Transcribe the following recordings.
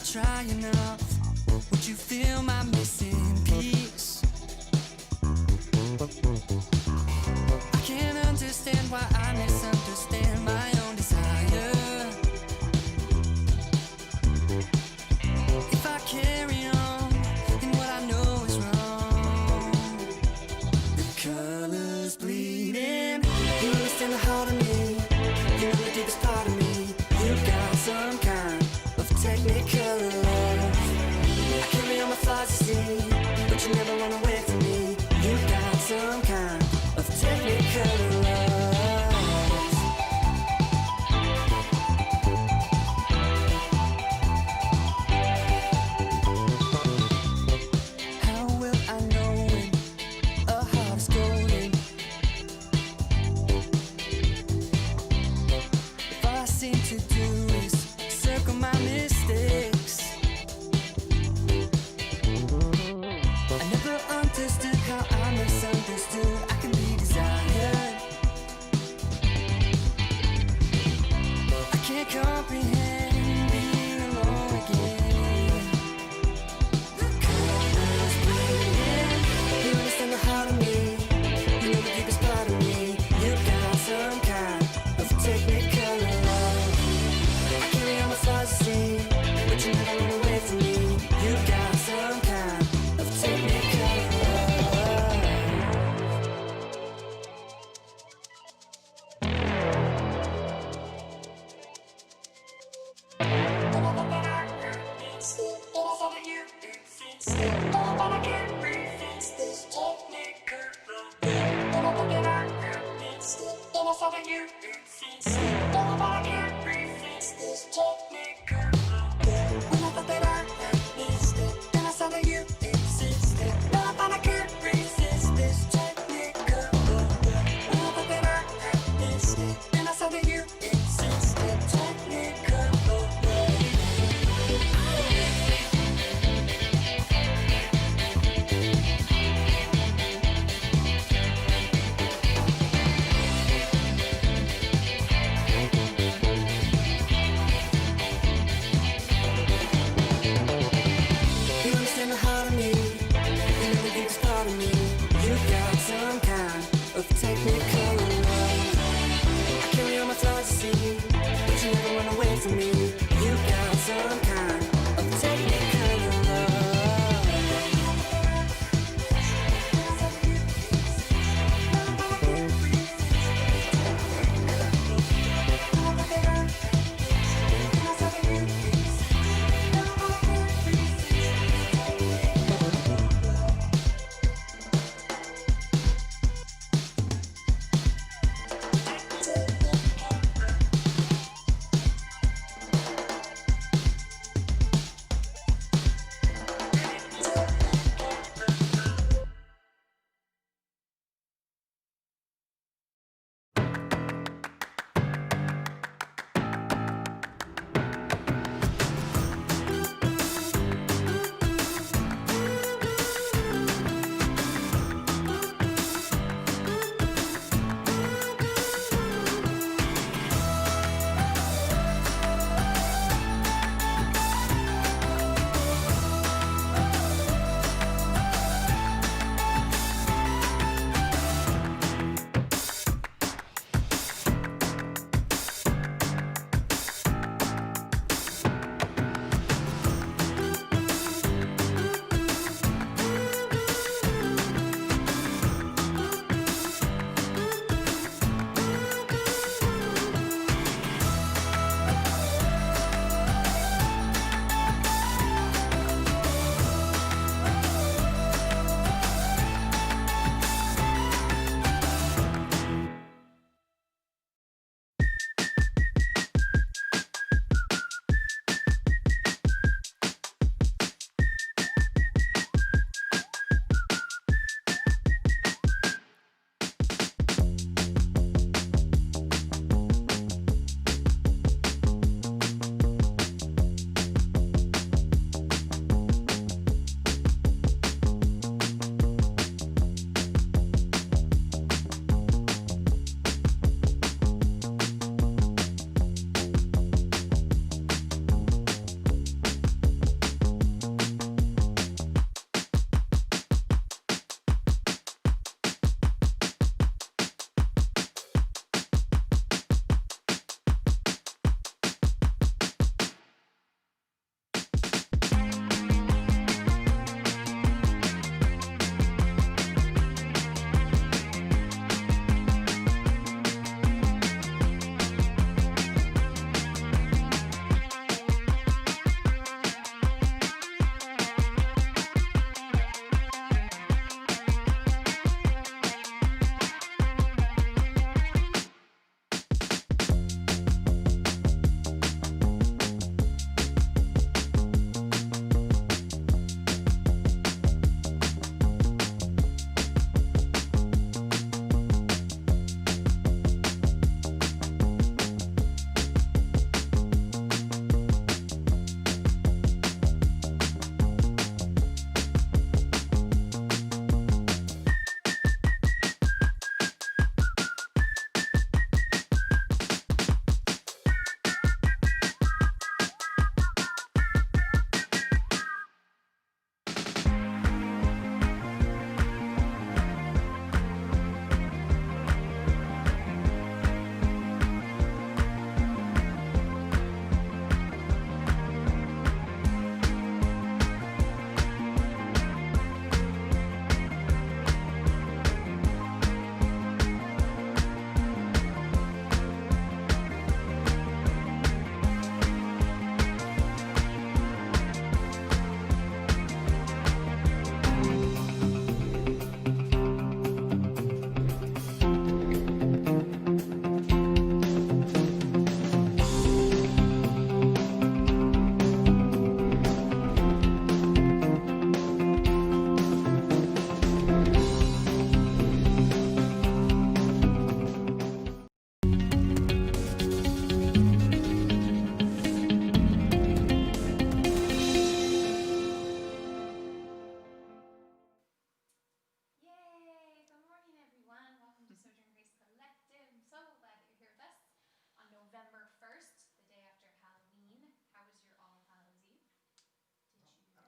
try enough? Would you feel my missing piece? I can't understand why I misunderstand my own desire. If I carry on in what I know is wrong, the colors bleeding. You understand the heart of me, you know the deepest part of me. You got some kind of technical love. I carry on my flaws, you see, but you never run away from me. You got some kind of technical love. How will I know when a heart is golden? If all I seem to do is circle my mistakes. I never understood how I misunderstood I can be desired. I can't comprehend being alone again. The colors bleeding. You understand the heart of me, you know the deepest part of me. You got some kind of technical love. I carry on my flaws, you see, but you never run away from me. You got some kind of technical love. You understand the heart of me, you know the deepest part of me. You got some kind of technical love. I carry on my flaws, you see, but you never run away from me. You got some kind of technical love.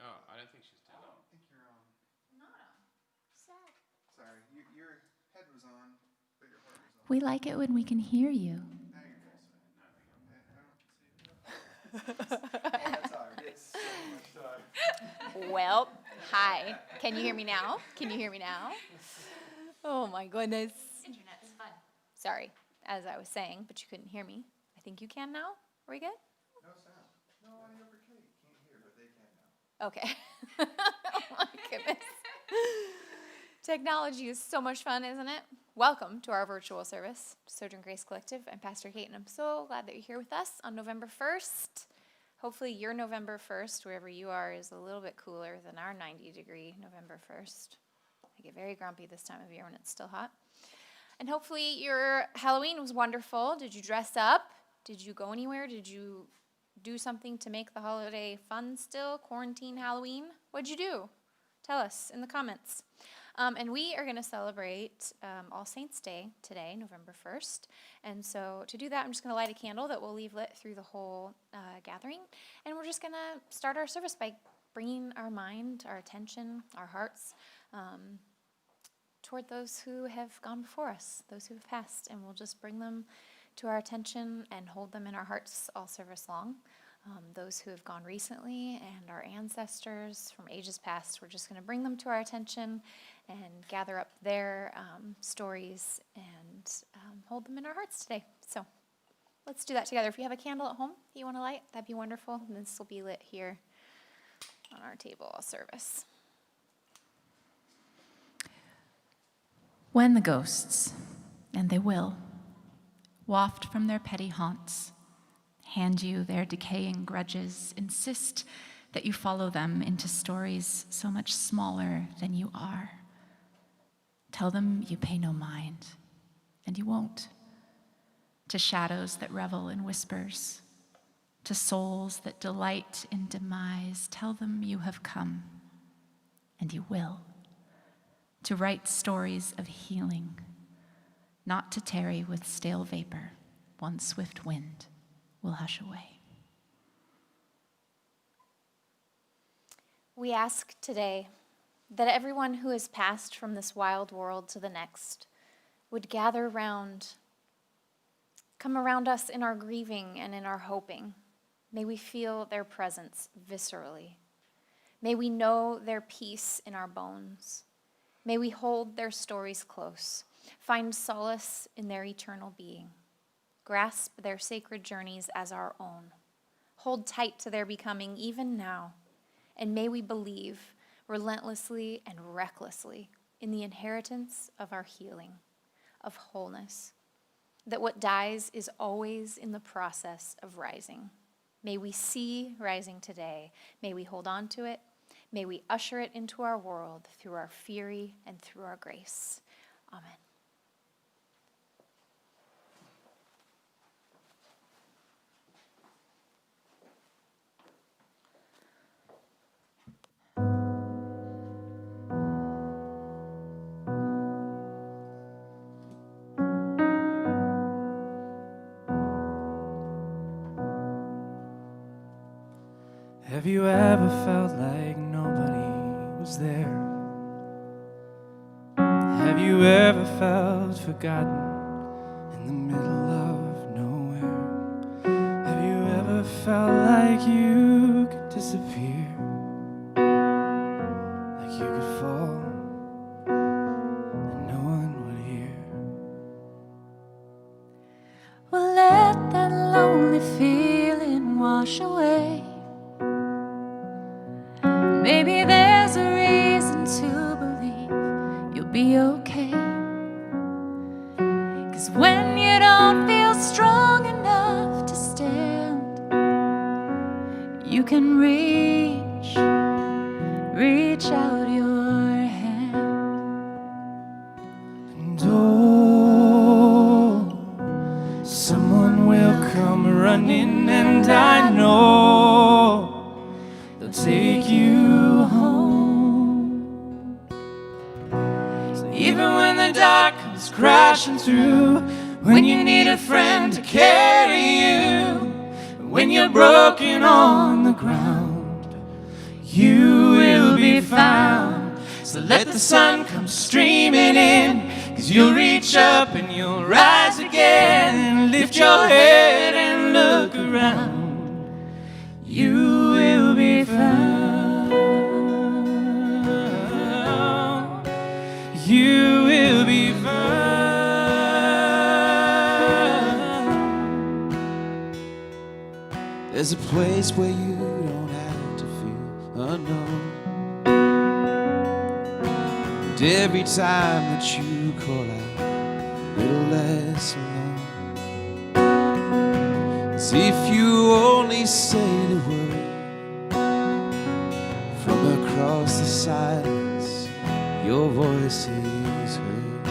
Oh, I don't think she's turned on. I think you're on. Not on. Sad. Sorry, your head was on, but your heart was on. We like it when we can hear you. Now you're good. That's hard. It's so much time. Well, hi. Can you hear me now? Can you hear me now? Oh my goodness. Internet's fun. Sorry, as I was saying, but you couldn't hear me. I think you can now. Are we good? No sound. No audio for Kate. Can't hear, but they can now. Okay. Oh my goodness. Technology is so much fun, isn't it? Welcome to our virtual service, Sojourn Grace Collective. I'm Pastor Kate, and I'm so glad that you're here with us on November 1st. Hopefully your November 1st, wherever you are, is a little bit cooler than our 90-degree November 1st. I get very grumpy this time of year when it's still hot. And hopefully your Halloween was wonderful. Did you dress up? Did you go anywhere? Did you do something to make the holiday fun still? Quarantine Halloween? What'd you do? Tell us in the comments. And we are going to celebrate All Saints' Day today, November 1st. And so to do that, I'm just going to light a candle that we'll leave lit through the whole gathering. And we're just going to start our service by bringing our mind, our attention, our hearts toward those who have gone before us, those who have passed. And we'll just bring them to our attention and hold them in our hearts all service long. Those who have gone recently and our ancestors from ages past, we're just going to bring them to our attention and gather up their stories and hold them in our hearts today. So let's do that together. If you have a candle at home that you want to light, that'd be wonderful. And this will be lit here on our table all service. When the ghosts, and they will, waft from their petty haunts, hand you their decaying grudges, insist that you follow them into stories so much smaller than you are. Tell them you pay no mind, and you won't. To shadows that revel in whispers, to souls that delight in demise, tell them you have come, and you will. To write stories of healing, not to tarry with stale vapor, one swift wind will hush away. We ask today that everyone who has passed from this wild world to the next would gather round, come around us in our grieving and in our hoping. May we feel their presence viscerally. May we know their peace in our bones. May we hold their stories close, find solace in their eternal being. Grasp their sacred journeys as our own. Hold tight to their becoming even now. And may we believe relentlessly and recklessly in the inheritance of our healing, of wholeness, that what dies is always in the process of rising. May we see rising today. May we hold on to it. May we usher it into our world through our fury and through our grace. Amen. Have you ever felt like nobody was there? Have you ever felt forgotten in the middle of nowhere? Have you ever felt like you could disappear? Like you could fall and no one would hear? Well, let that lonely feeling wash away. Maybe there's a reason to believe you'll be okay. 'Cause when you don't feel strong enough to stand, you can reach out your hand. And oh, someone will come running, and I know they'll take you home. So even when the dark comes crashing through, when you need a friend to carry you, when you're broken on the ground, you will be found. So let the sun come streaming in, 'cause you'll reach up and you'll rise again. Lift your head and look around. You will be found. You will be found. There's a place where you don't have to feel unknown. And every time that you call out, a little less alone. As if you only say the word, from across the silence, your voice is heard.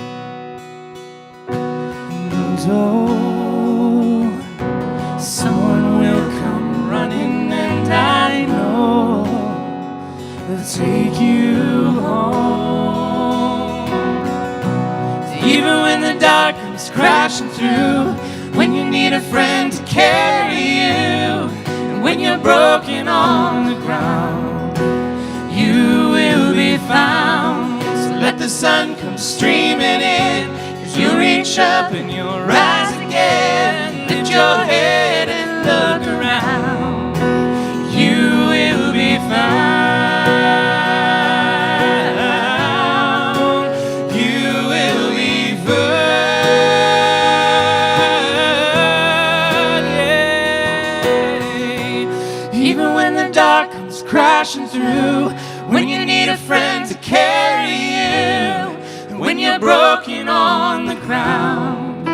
And oh, someone will come running, and I know they'll take you home. Even when the dark comes crashing through, when you need a friend to carry you, and when you're broken on the ground, you will be found. So let the sun come streaming in, 'cause you reach up and you'll rise again. Lift your head and look around. You will be found. You will be found. Yeah. Even when the dark comes crashing through, when you need a friend to carry you, and when you're broken on the ground,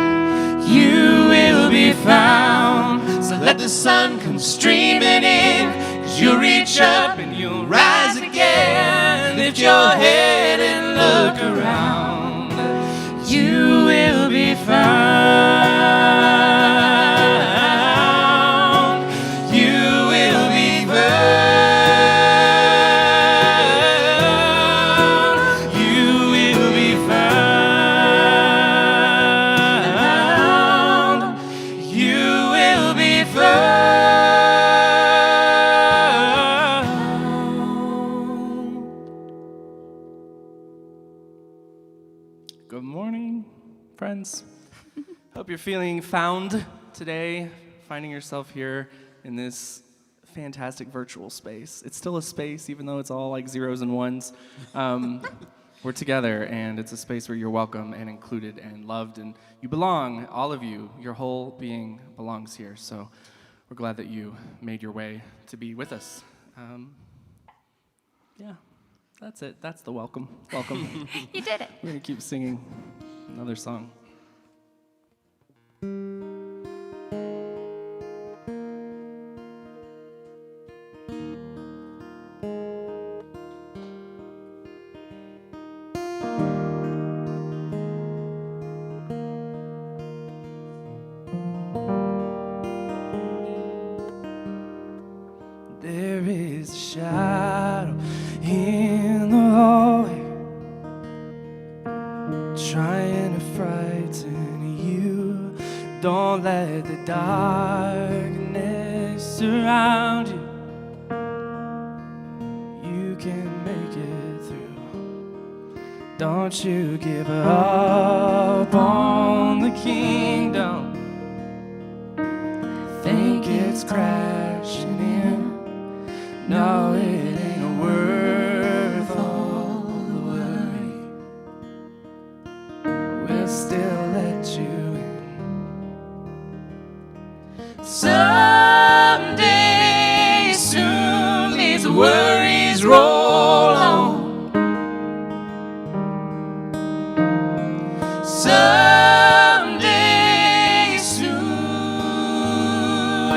you will be found. So let the sun come streaming in, 'cause you'll reach up and you'll rise again. Lift your head and look around. You will be found. You will be found. You will be found. You will be found. Good morning, friends. Hope you're feeling found today, finding yourself here in this fantastic virtual space. It's still a space, even though it's all like zeros and ones. We're together, and it's a space where you're welcome and included and loved, and you belong. All of you, your whole being belongs here. So we're glad that you made your way to be with us. Yeah, that's it. That's the welcome. Welcome. You did it. We're gonna keep singing another song. There is a shadow in the hallway, trying to frighten you. Don't let the darkness surround you. You can make it through. Don't you give up on the kingdom. Think it's crashing in. No, it ain't worth all the worry. We'll still let you in. Someday soon these worries roll on. Someday soon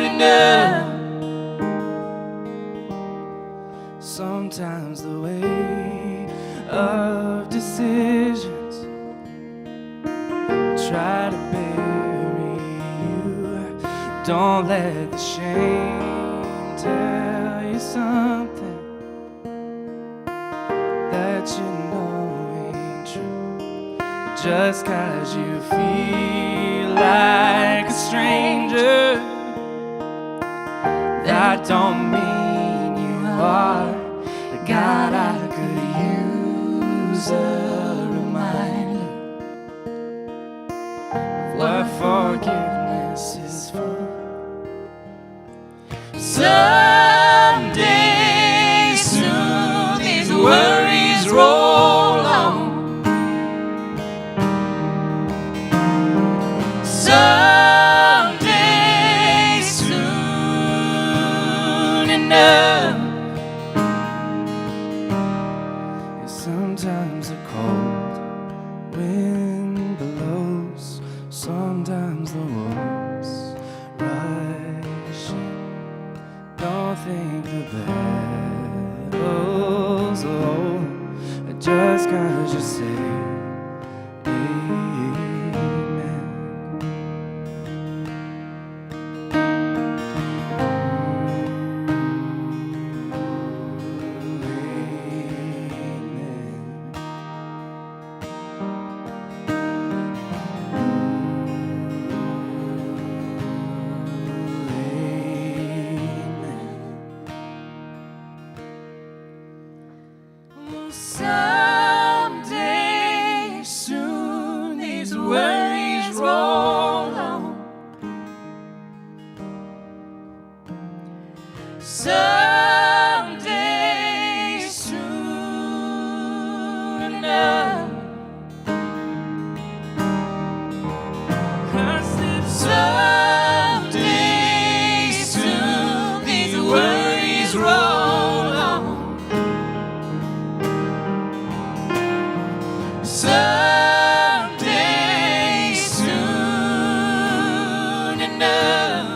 enough. Sometimes the weight of decisions try to bury you. Don't let the shame tell you something that you know ain't true. Just 'cause you feel like a stranger, that don't mean you are. God, I could use a reminder of what forgiveness is for. Someday soon these worries roll on. Someday soon enough. And sometimes the cold wind blows, sometimes the wolves rush in. Don't think the battle's over just 'cause you say amen. Someday soon these worries roll on. Someday soon enough. I said someday soon these worries roll on. Someday soon enough.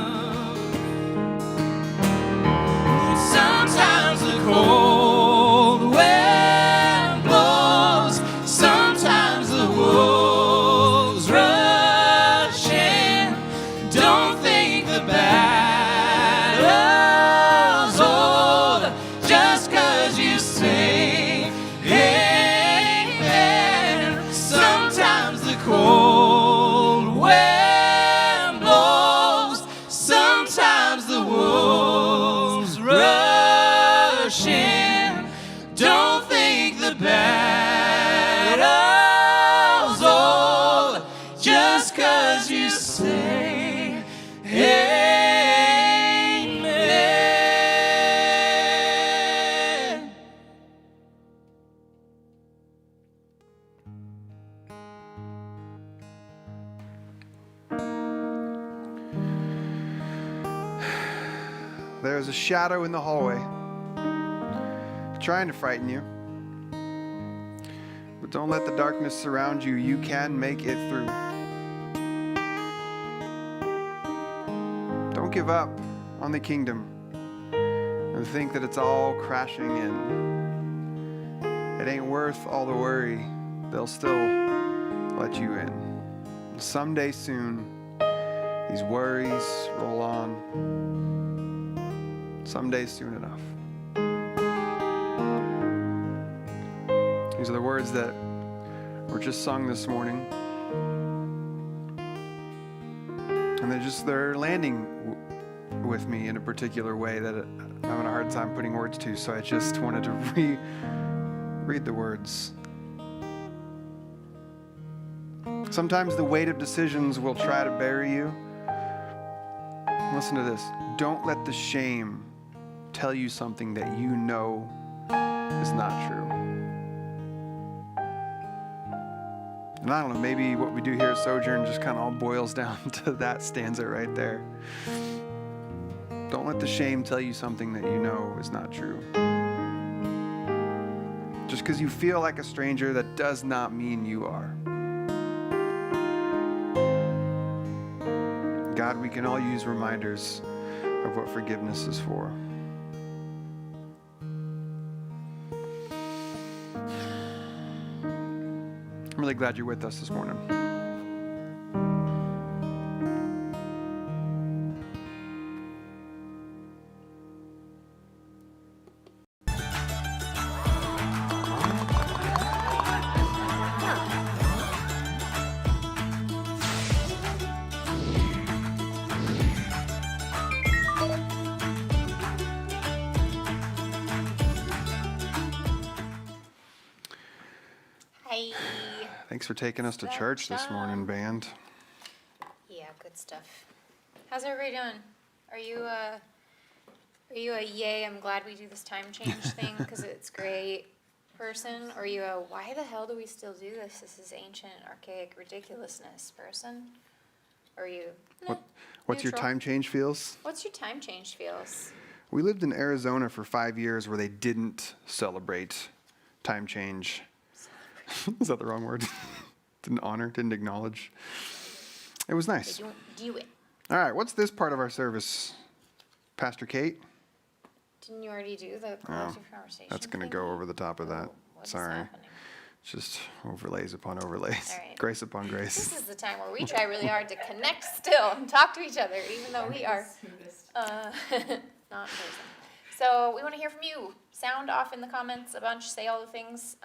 Sometimes the cold wind blows, sometimes the wolves rush in. Don't think the battle's over just 'cause you say amen. Sometimes the cold wind blows, sometimes the wolves rush in. Don't think the battle's over just 'cause you say amen. There is a shadow in the hallway trying to frighten you. But don't let the darkness surround you. You can make it through. Don't give up on the kingdom and think that it's all crashing in. It ain't worth all the worry. They'll still let you in. And someday soon, these worries roll on. Someday soon enough. These are the words that were just sung this morning. And they're landing with me in a particular way that I'm having a hard time putting words to, so I just wanted to read the words. Sometimes the weight of decisions will try to bury you. Listen to this. Don't let the shame tell you something that you know is not true. And I don't know, maybe what we do here at Sojourn just kind of all boils down to that stanza right there. Don't let the shame tell you something that you know is not true. Just because you feel like a stranger, that does not mean you are. God, we can all use reminders of what forgiveness is for. I'm really glad you're with us this morning. Thanks for taking us to That church this morning, time. band. Yeah, good stuff. How's everybody doing? Are you a yay, I'm glad we do this time change thing because it's great person? Or are you a why the hell do we still do this? This is ancient, archaic ridiculousness person? Or are you What's your neutral? time change feels? What's your time change feels? We lived in Arizona for 5 years where they didn't celebrate time change. Is that the wrong word? Didn't honor, didn't acknowledge. It was They nice. don't do it. All right, what's this part of our service? Pastor Kate? Didn't you already do the collective conversation? That's going to thing? go over the top of that. What's Sorry. happening? Just overlays upon overlays. All right. Grace upon grace. This is the time where we try really hard to connect still and talk to each other, even though we are not in person. So we want to hear from you. Sound off in the comments a bunch. Say all the things.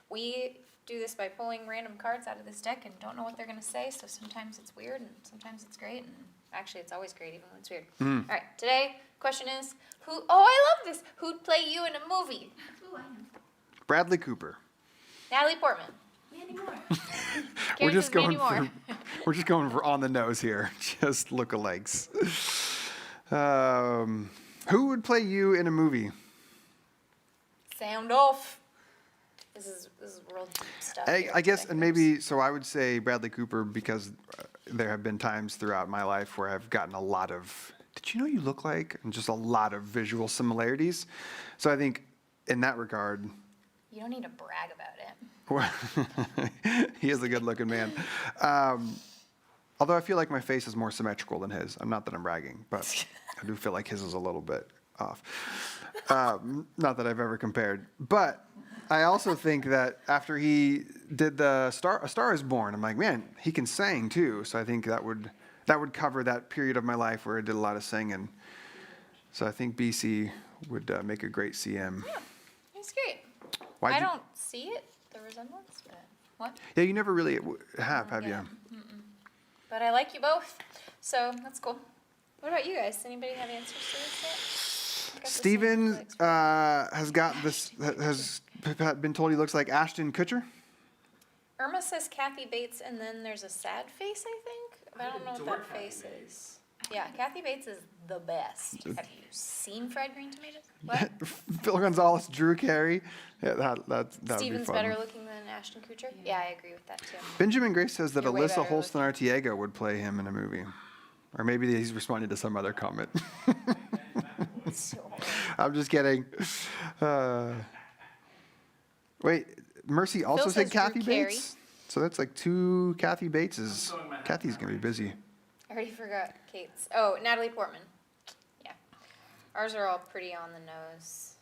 We do this by pulling random cards out of this deck and don't know what they're going to say. So sometimes it's weird and sometimes it's great. And actually, it's always great, even when it's weird. All right. Today, question is who? Oh, I love this. Who'd play you in a movie? Ooh, I know. Bradley Cooper. Natalie Portman. Mandy Moore. We're Karen just says Mandy going Moore. for we're just going for on the nose here. Just lookalikes. Who would play you in a movie? Sound off. This is real deep stuff. here. I guess, and Executives. maybe, so I would say Bradley Cooper because there have been times throughout my life where I've gotten a lot of, did you know you look like? And just a lot of visual similarities. So I think in that regard, You don't need to brag about it. he is a good looking man. Although I feel like my face is more symmetrical than his. Not that I'm bragging, but I do feel like his is a little bit off. Not that I've ever compared. But I also think that after he did A Star Is Born, I'm like, man, he can sing too. So I think that would cover that period of my life where I did a lot of singing. So I think BC would make a great CM. It's great. Why'd I you- don't see it, the resemblance, but what? Yeah, you never really have Yeah. you? But I like you both, so that's cool. What about you guys? Anybody have answers to this yet? I got the same Steven legs. has got this, has been told he looks like Ashton Kutcher. Irma says Kathy Bates, and then there's a sad face, I think. But I don't know what that face is. Yeah, Kathy Bates is the best. Have you seen Fried Green Tomatoes? What? Phil Gonzalez, Drew Carey. Yeah, that would be Steven's fun. better looking than Ashton Kutcher? Yeah, I agree with that too. Benjamin Grace says that You're way Alyssa better Holston Artiega would play him in a movie. Or maybe he's responding to some other comment. So, I'm just kidding. Wait, Mercy also Phil said says Drew Kathy Carey. Bates? So that's like 2 Kathy Bateses. Kathy's going to be busy. I already forgot Kate's. Oh, Natalie Portman. Yeah. Ours are all pretty on the nose.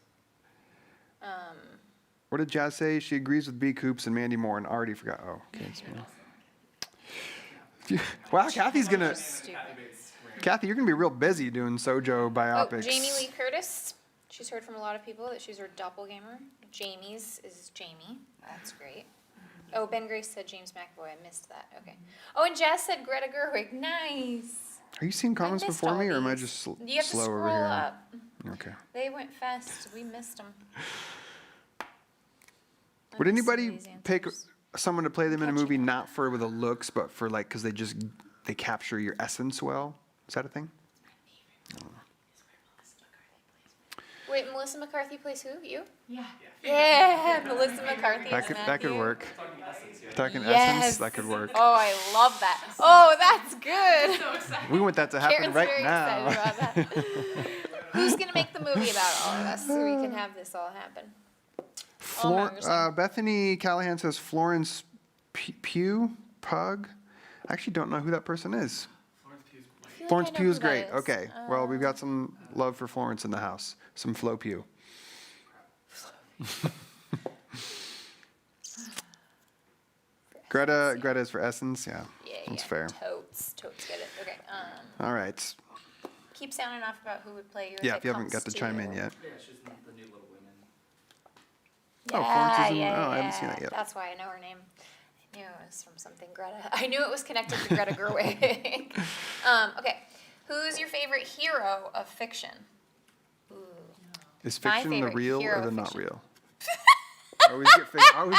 What did Jazz say? She agrees with B. Coops and Mandy Moore and already forgot. Oh, okay. Wow, Kathy's going to... Stupid. Kathy, you're going to be real busy doing Sojo Oh, biopics. Jamie Lee Curtis. She's heard from a lot of people that she's her doppelganger. Jamie's is Jamie. That's great. Oh, Ben Grace said James McAvoy. I missed that. Okay. Oh, and Jazz said Greta Gerwig. Nice. Are you seeing comments I missed before all me, or am I these. just You have to slow scroll over here? up. Okay. They went fast. We missed them. Would anybody pick someone to play them in a movie not for the looks, but for like because they capture your essence well? Is that a thing? Wait, Melissa McCarthy plays who? You? Yeah. Yeah, Melissa McCarthy That is could Matthew. work. Talking Yes. essence, that could work. Oh, I love that. Oh, that's good. We want that to happen Karen's right very now. excited about that. Who's gonna make the movie about all of us so we can have this all happen? Bethany Callahan says Florence Pugh. I actually don't know who that person is. I feel Florence like I know Pugh's who that great. is. Okay. Well, we've got some love for Florence in the house. Some Flo Pugh. Greta is for Essence. Yeah. That's fair. Totes get it. Okay. All right. Keep sounding off about who would play you. Yeah, if you haven't got to chime in yet. Yeah, she's in the new Little Women. Oh, Florence is in- oh, I haven't seen that yet. That's why I know her name. I knew it was from something Greta. I knew it was connected to Greta Gerwig. Okay. Who's your favorite hero of fiction? Ooh. Is My fiction the favorite real hero or the of not fiction. real? I always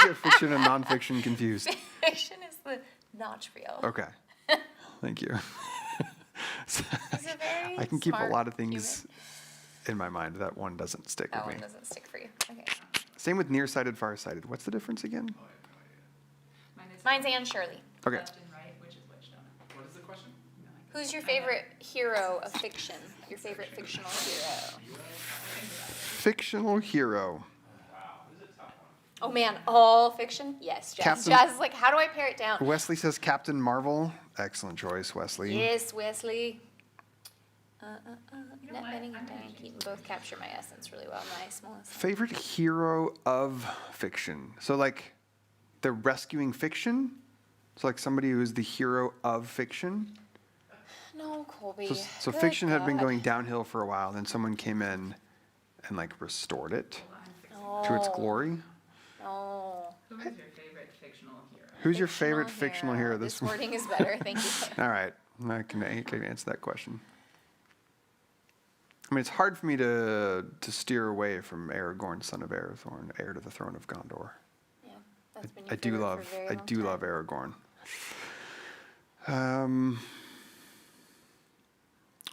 get fiction and nonfiction confused. fiction is the not real. Okay. Thank you. He's a very I can keep a smart lot of things in my mind. That one doesn't stick That with one me. doesn't stick for you. Okay. Same with nearsighted, farsighted. What's the difference again? Mine's Anne Shirley. Okay. Left and right, which is which, don't know. What is the question? Who's your favorite hero of fiction? Your favorite fictional hero? Fictional hero. Oh man, all fiction? Yes, Jazz. Captain- Jazz is like, how do I pare it down? Wesley says Captain Marvel. Excellent choice, Wesley. Yes, Wesley. Net Benning and Diane Keaton both capture my essence really well. Nice, Melissa. Favorite hero of fiction. So like they're rescuing fiction? So like somebody who is the hero of fiction? No, Colby. So Good fiction had been God. going downhill for a while, and then someone came in and like restored it to its No, glory. No. Who is your favorite fictional hero? Who's your favorite fictional hero This this wording is better. Thank you. All right, I can answer that question. I mean, it's hard for me to steer away from Aragorn, son of Arathorn, heir to the throne of Gondor. Yeah, that's been your I do favorite love, for a very I long do time. love Aragorn.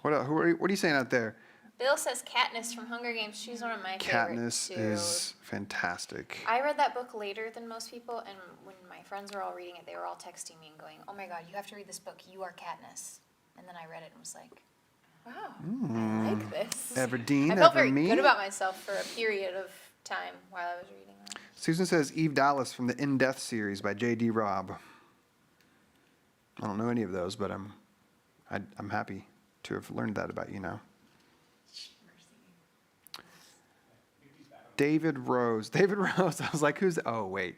What else? What are you saying out there? Bill says Katniss from Hunger Games. She's one of my favorites Katniss too. is fantastic. I read that book later than most people, and when my friends were all reading it, they were all texting me and going, "Oh my God, you have to read this book. You are Katniss." And then I read it and was like, "Wow, I like this." Everdeen, I felt ever very me? good about myself for a period of time while I was reading that. Susan says Eve Dallas from the In Death series by J.D. Robb. I don't know any of those, but I'm happy to have learned that about you now. David Rose. David Rose. I was like, who's? Oh wait,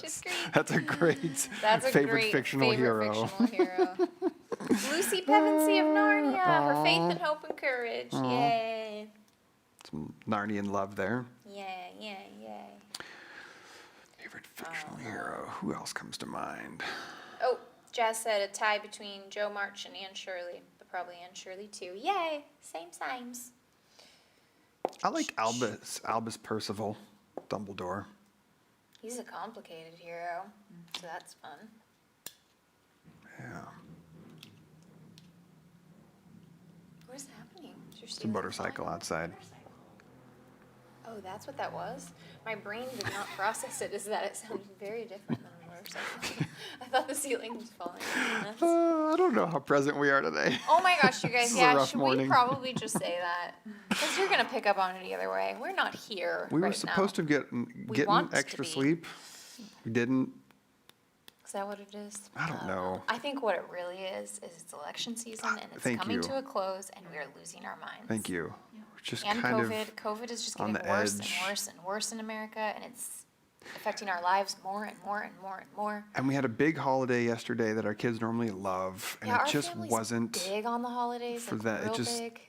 She's great. that's a great That's a favorite great fictional favorite hero. fictional hero. Lucy Pevensey of Narnia. Her faith and hope and courage. Yay. Some Narnian love there. Yay, yay, yay. Favorite fictional hero. Who else comes to mind? Oh, Jazz said a tie between Joe March and Anne Shirley, but probably Anne Shirley too. Yay, same times. I like Albus Percival, Dumbledore. He's a complicated hero, so that's fun. Yeah. What is happening? Is your It's a ceiling motorcycle falling? outside. Oh, that's what that was? My brain did not process it as that. It sounded very different than a motorcycle. I thought the ceiling was falling. That's- I don't know how present we are today. Oh my gosh, you This guys, is a yeah, rough should morning. we probably just say that? Because you're going to pick up on it either way. We're not here We were right supposed to get getting want to extra be. sleep. We didn't. Is that what it is? I don't know. I think what it really is it's election season and it's Thank coming you. to a close and we are losing our minds. Thank you. We're just And kind COVID. of COVID is just on getting the worse edge. and worse and worse in America, and it's affecting our lives more and more and more and more. And we had a big holiday yesterday that our kids normally love, and Yeah, it our just family's wasn't. big on the holidays. for like, that. It real just- big.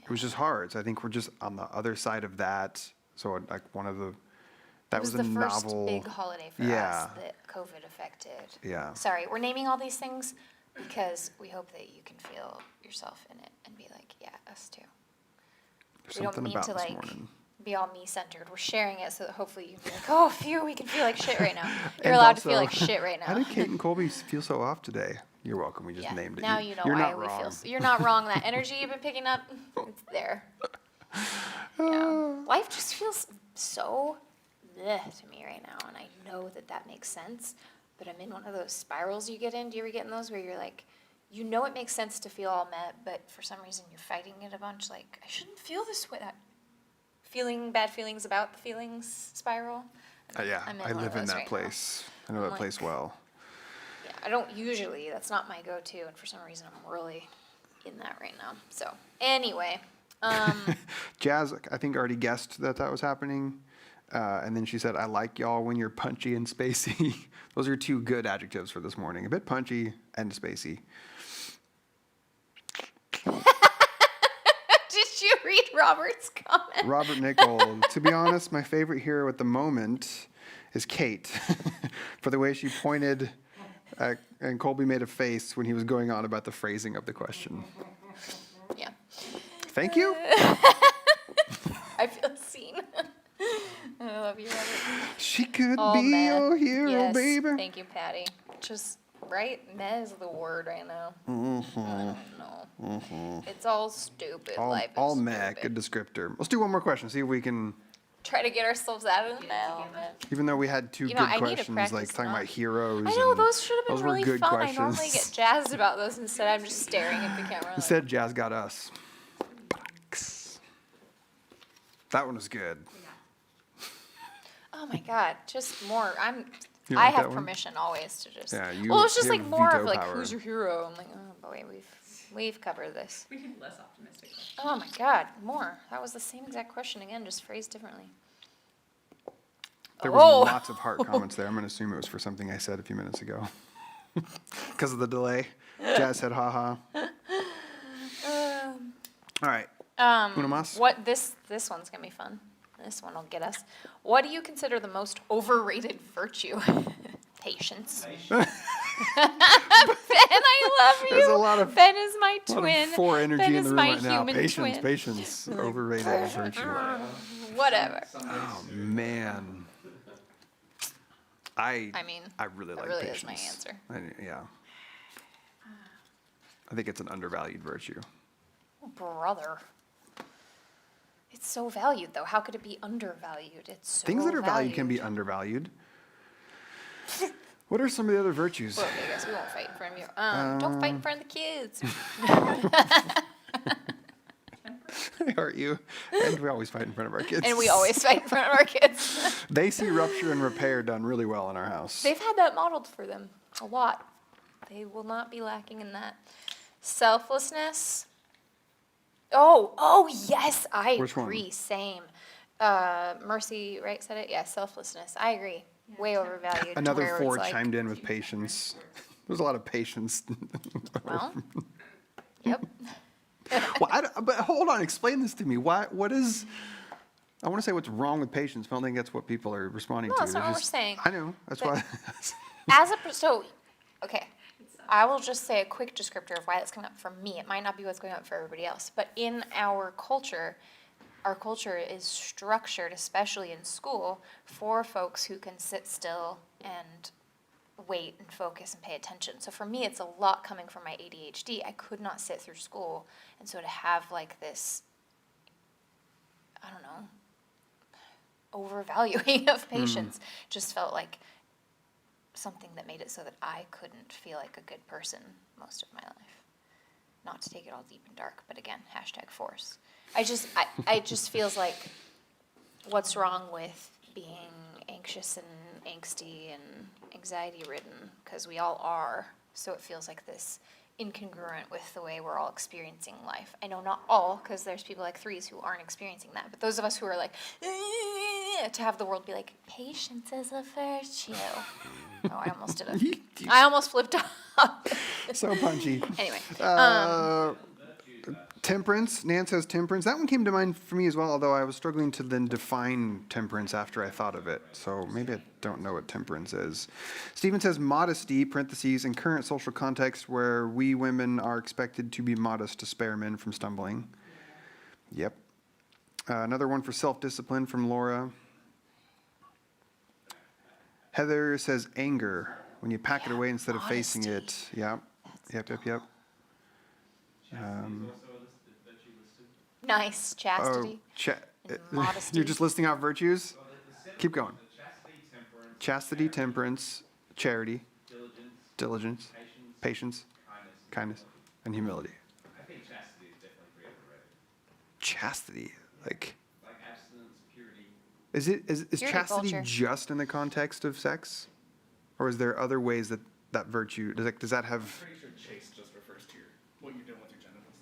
It was just hard. So I think we're just on the other side of that. So like one of the that It was a the first novel. big holiday for Yeah. us that COVID affected. Yeah. Sorry, we're naming all these things because we hope that you can feel yourself in it and be like, yeah, us too. There's We don't something mean about to this like morning. be all me-centered. We're sharing it so that hopefully you can be like, oh, phew, we can feel like shit right now. You're And allowed to feel also, like shit right How now. did Kate and Colby feel so off today? You're welcome. We just Yeah, named it. now you know You're why not we wrong. feel. You're not wrong. That energy you've been picking up, it's there. Yeah. Life just feels so bleh to me right now, and I know that that makes sense. But I'm in one of those spirals you get in. Do you ever get in those where you're like, you know it makes sense to feel all met, but for some reason you're fighting it a bunch. Like I shouldn't feel this way. That feeling bad feelings about the feelings spiral. Yeah, I'm I one of live in those that right now. place. I know I'm that place like- well. Yeah, I don't usually. That's not my go-to, and for some reason I'm really in that right now. So anyway, Jazz, I think, already guessed that was happening. And then she said, I like y'all when you're punchy and spacey. Those are two good adjectives for this morning. A bit punchy and spacey. did you read Robert's comment? Robert Nickel. To be honest, my favorite hero at the moment is Kate. For the way she pointed and Colby made a face when he was going on about the phrasing of the question. Yeah, Thank you. I feel seen. I love you, Robert. She could Oh, be meh. your hero, Yes, baby. thank you, Patty. Just, right? Meh is the word right now. Mm-hmm. I don't know. It's all stupid. Life is All meh, stupid. good descriptor. Let's do one more question. See if we can. Try to get ourselves out of the meh. Even though we had two You know, good I need to questions, like practice talking not- about heroes. I know, and those should have those been were really good fun. questions. I normally get jazzed about those. Instead, I'm just staring at the camera. Like, Instead, Jazz got us. That one was good. oh my God, just more. You I like have that one? permission always to just. Yeah, you- well, it's just you like have more of veto like, power. who's your hero? I'm like, oh boy, we've covered this. We did less optimistic. Oh my God, more. That was the same exact question again, just phrased differently. There was Oh. lots of heart comments there. I'm going to assume it was for something I said a few minutes ago. Because of the delay. Jazz said, haha. All right. Una más? What this one's gonna be fun. This one will get us. What do you consider the most overrated virtue? Patience. Ben, I love you. There's a lot of- Ben is my A lot twin. of four energy Ben in is the room my right now. human Patience, twin. patience. Overrated virtue. Whatever. Oh, man. I mean, I really that like really patience. is my answer. Yeah. I think it's an undervalued virtue. Brother. It's so valued though. How could it be undervalued? It's so Things that are valued can be undervalued. What are some of the other virtues? Well, I guess we won't fight in front of you. Don't fight in front of the kids. They hurt you. And we always fight in front of our kids. And we always fight in front of our kids. They see rupture and repair done really well in our house. They've had that modeled for them a lot. They will not be lacking in that. Selflessness. Oh, yes, I Which one? agree. Same. Mercy, right, said it? Yeah, selflessness. I agree. Way overvalued. to Another where four it's like, chimed in with patience. There's a lot of patience. well, yep. Well, but hold on, explain this to me. What is? I want to say what's wrong with patience, but I don't think that's what people are responding No, to. that's not They're what we're saying. I know. That's why. Okay, I will just say a quick descriptor of why that's coming up for me. It might not be what's going up for everybody else, but in our culture is structured, especially in school, for folks who can sit still and wait and focus and pay attention. So for me, it's a lot coming from my ADHD. I could not sit through school, and so to have like this, I don't know, overvaluing of patience just felt like something that made it so that I couldn't feel like a good person most of my life. Not to take it all deep and dark, but again, #force. I just feels like what's wrong with being anxious and angsty and anxiety ridden, because we all are. So it feels like this incongruent with the way we're all experiencing life. I know not all, because there's people like Threes who aren't experiencing that, but those of us who are like, to have the world be like, patience is a virtue. Oh, I almost flipped off. So punchy. Anyway, Temperance. Nan says temperance. That one came to mind for me as well, although I was struggling to then define temperance after I thought of it. So maybe I don't know what temperance is. Stephen says modesty, parentheses, in current social context where we women are expected to be modest to spare men from stumbling. Yep. Another one for self-discipline from Laura. Heather says anger, when you pack it away instead of facing it. Yep. Yep. nice chastity. Modesty. You're just listing out virtues? Keep going. Chastity, temperance, charity, diligence, patience, kindness, and humility. I think chastity is definitely pretty overrated. Chastity, like Abstinence, purity. is Purity chastity culture. just in the context of sex, or is there other ways that virtue does that have? Pretty sure chaste just refers to what you're doing with your genitals.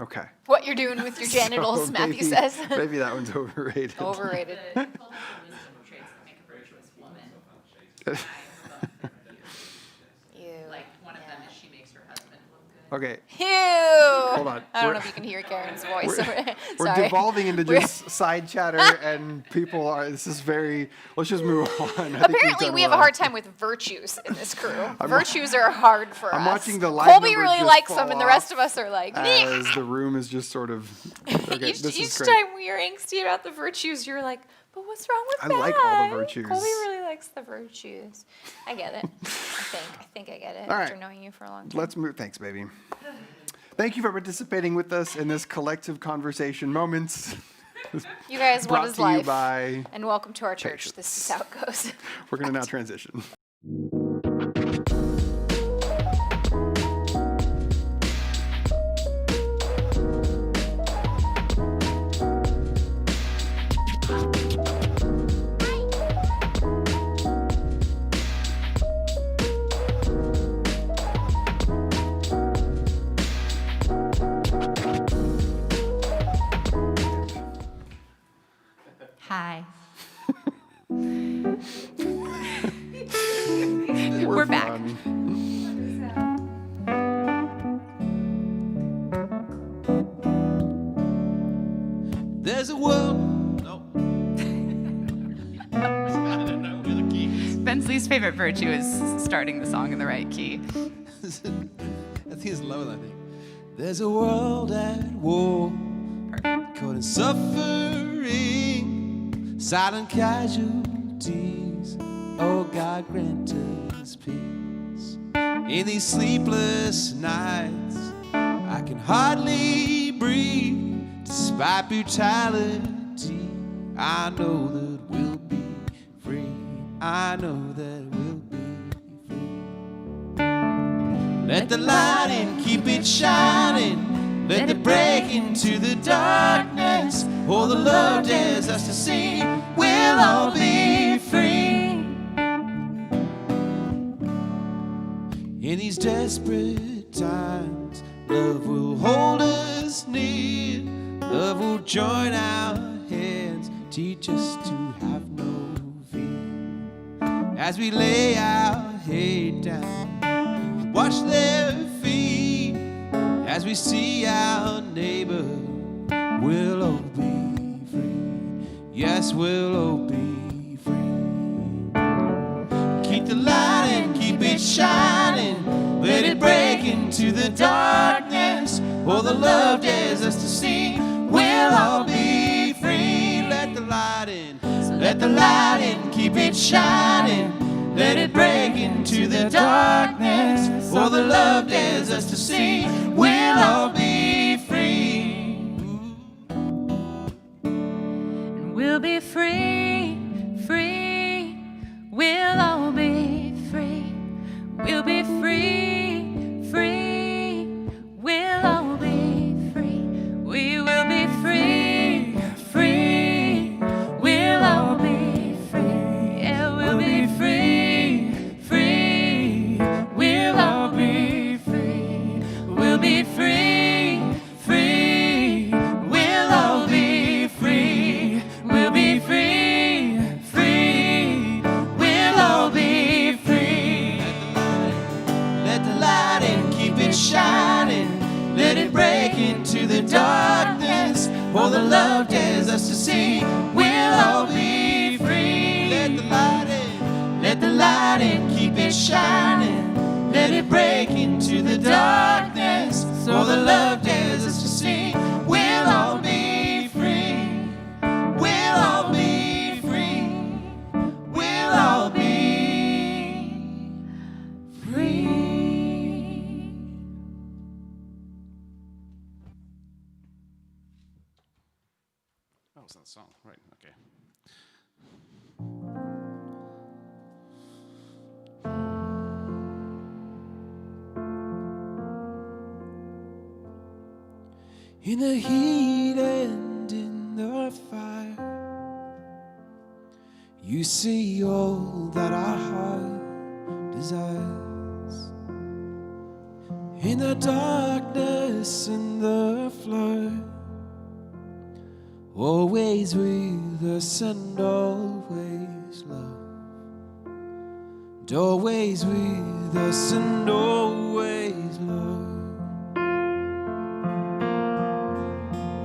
Okay. What you're doing with your genitals, So Matthew maybe- says. Maybe that one's overrated. Overrated. The 12 wisdom traits that make a virtuous woman. Ew. Like, one of them is she makes her husband look good. Okay. Ew. Hold on. I don't We're- know if you can hear Karen's voice. We're Sorry. devolving into just side chatter, and people are. This is very. Let's just move on. I think we've Apparently, done we have a well. hard time with virtues in this crew. Virtues are hard for I'm us. watching the live Colby numbers really just likes fall them, and the off rest of us are like, "Meh." As the room is just sort of. Okay, each this is each great. time we are angsty about the virtues, you're like, But what's wrong with I that? like all the virtues. Colby really likes the virtues. I get it. I think I get it All after right. knowing you for a long time. Let's move. Thanks, baby. Thank you for participating with us in this collective conversation moments. You guys, what Brought is to you life? by And welcome to our church. Patience. This is how it goes. We're going to now transition. Hi. We're back. fun. There's a world. No. I don't know where the key is. Ben's least favorite virtue is starting the song in the right key. I think it's lower than I think. There's a world at war, caught in suffering, silent casualties. Oh, God grant us peace. In these sleepless nights, I can hardly breathe. Despite brutality, I know that we'll be free. I know that we'll be free. Let the light in, keep it shining. Let it break into the darkness. Oh, the love dares us to see. We'll all be free. In these desperate times, love will hold us near. Love will join our hands, teach us to have no fear. As we lay our head down, watch their feet. As we see our neighbor, we'll all be free. Yes, we'll all be free. Keep the light and keep it shining. Let it break into the darkness. Oh, the love dares us to see. We'll all be free. Let the light in. Let the light in. Keep it shining. Let it break into the darkness. Oh, the love dares us to see. We'll all be free. And we'll be free, free. We'll all be free. We'll be free, free. We'll all be free. We will be free, free. We'll all be free. Yeah, we'll be free, free. We'll all be free. We'll be free, free. We'll all be free. We'll be free, free. We'll all be free. Let the light in, keep it shining. Let it break into the darkness. Oh, the love dares us to see. We'll all be free. Let the light in. Let the light in, keep it shining. Let it break into the darkness. Oh, the love dares us to see. We'll all be free. We'll all be free. We'll all be free. Oh, it's not a song, right? Okay. In the heat and in the fire, you see all that our heart desires. In the darkness and the flood, always with us and always love. And always with us and always love.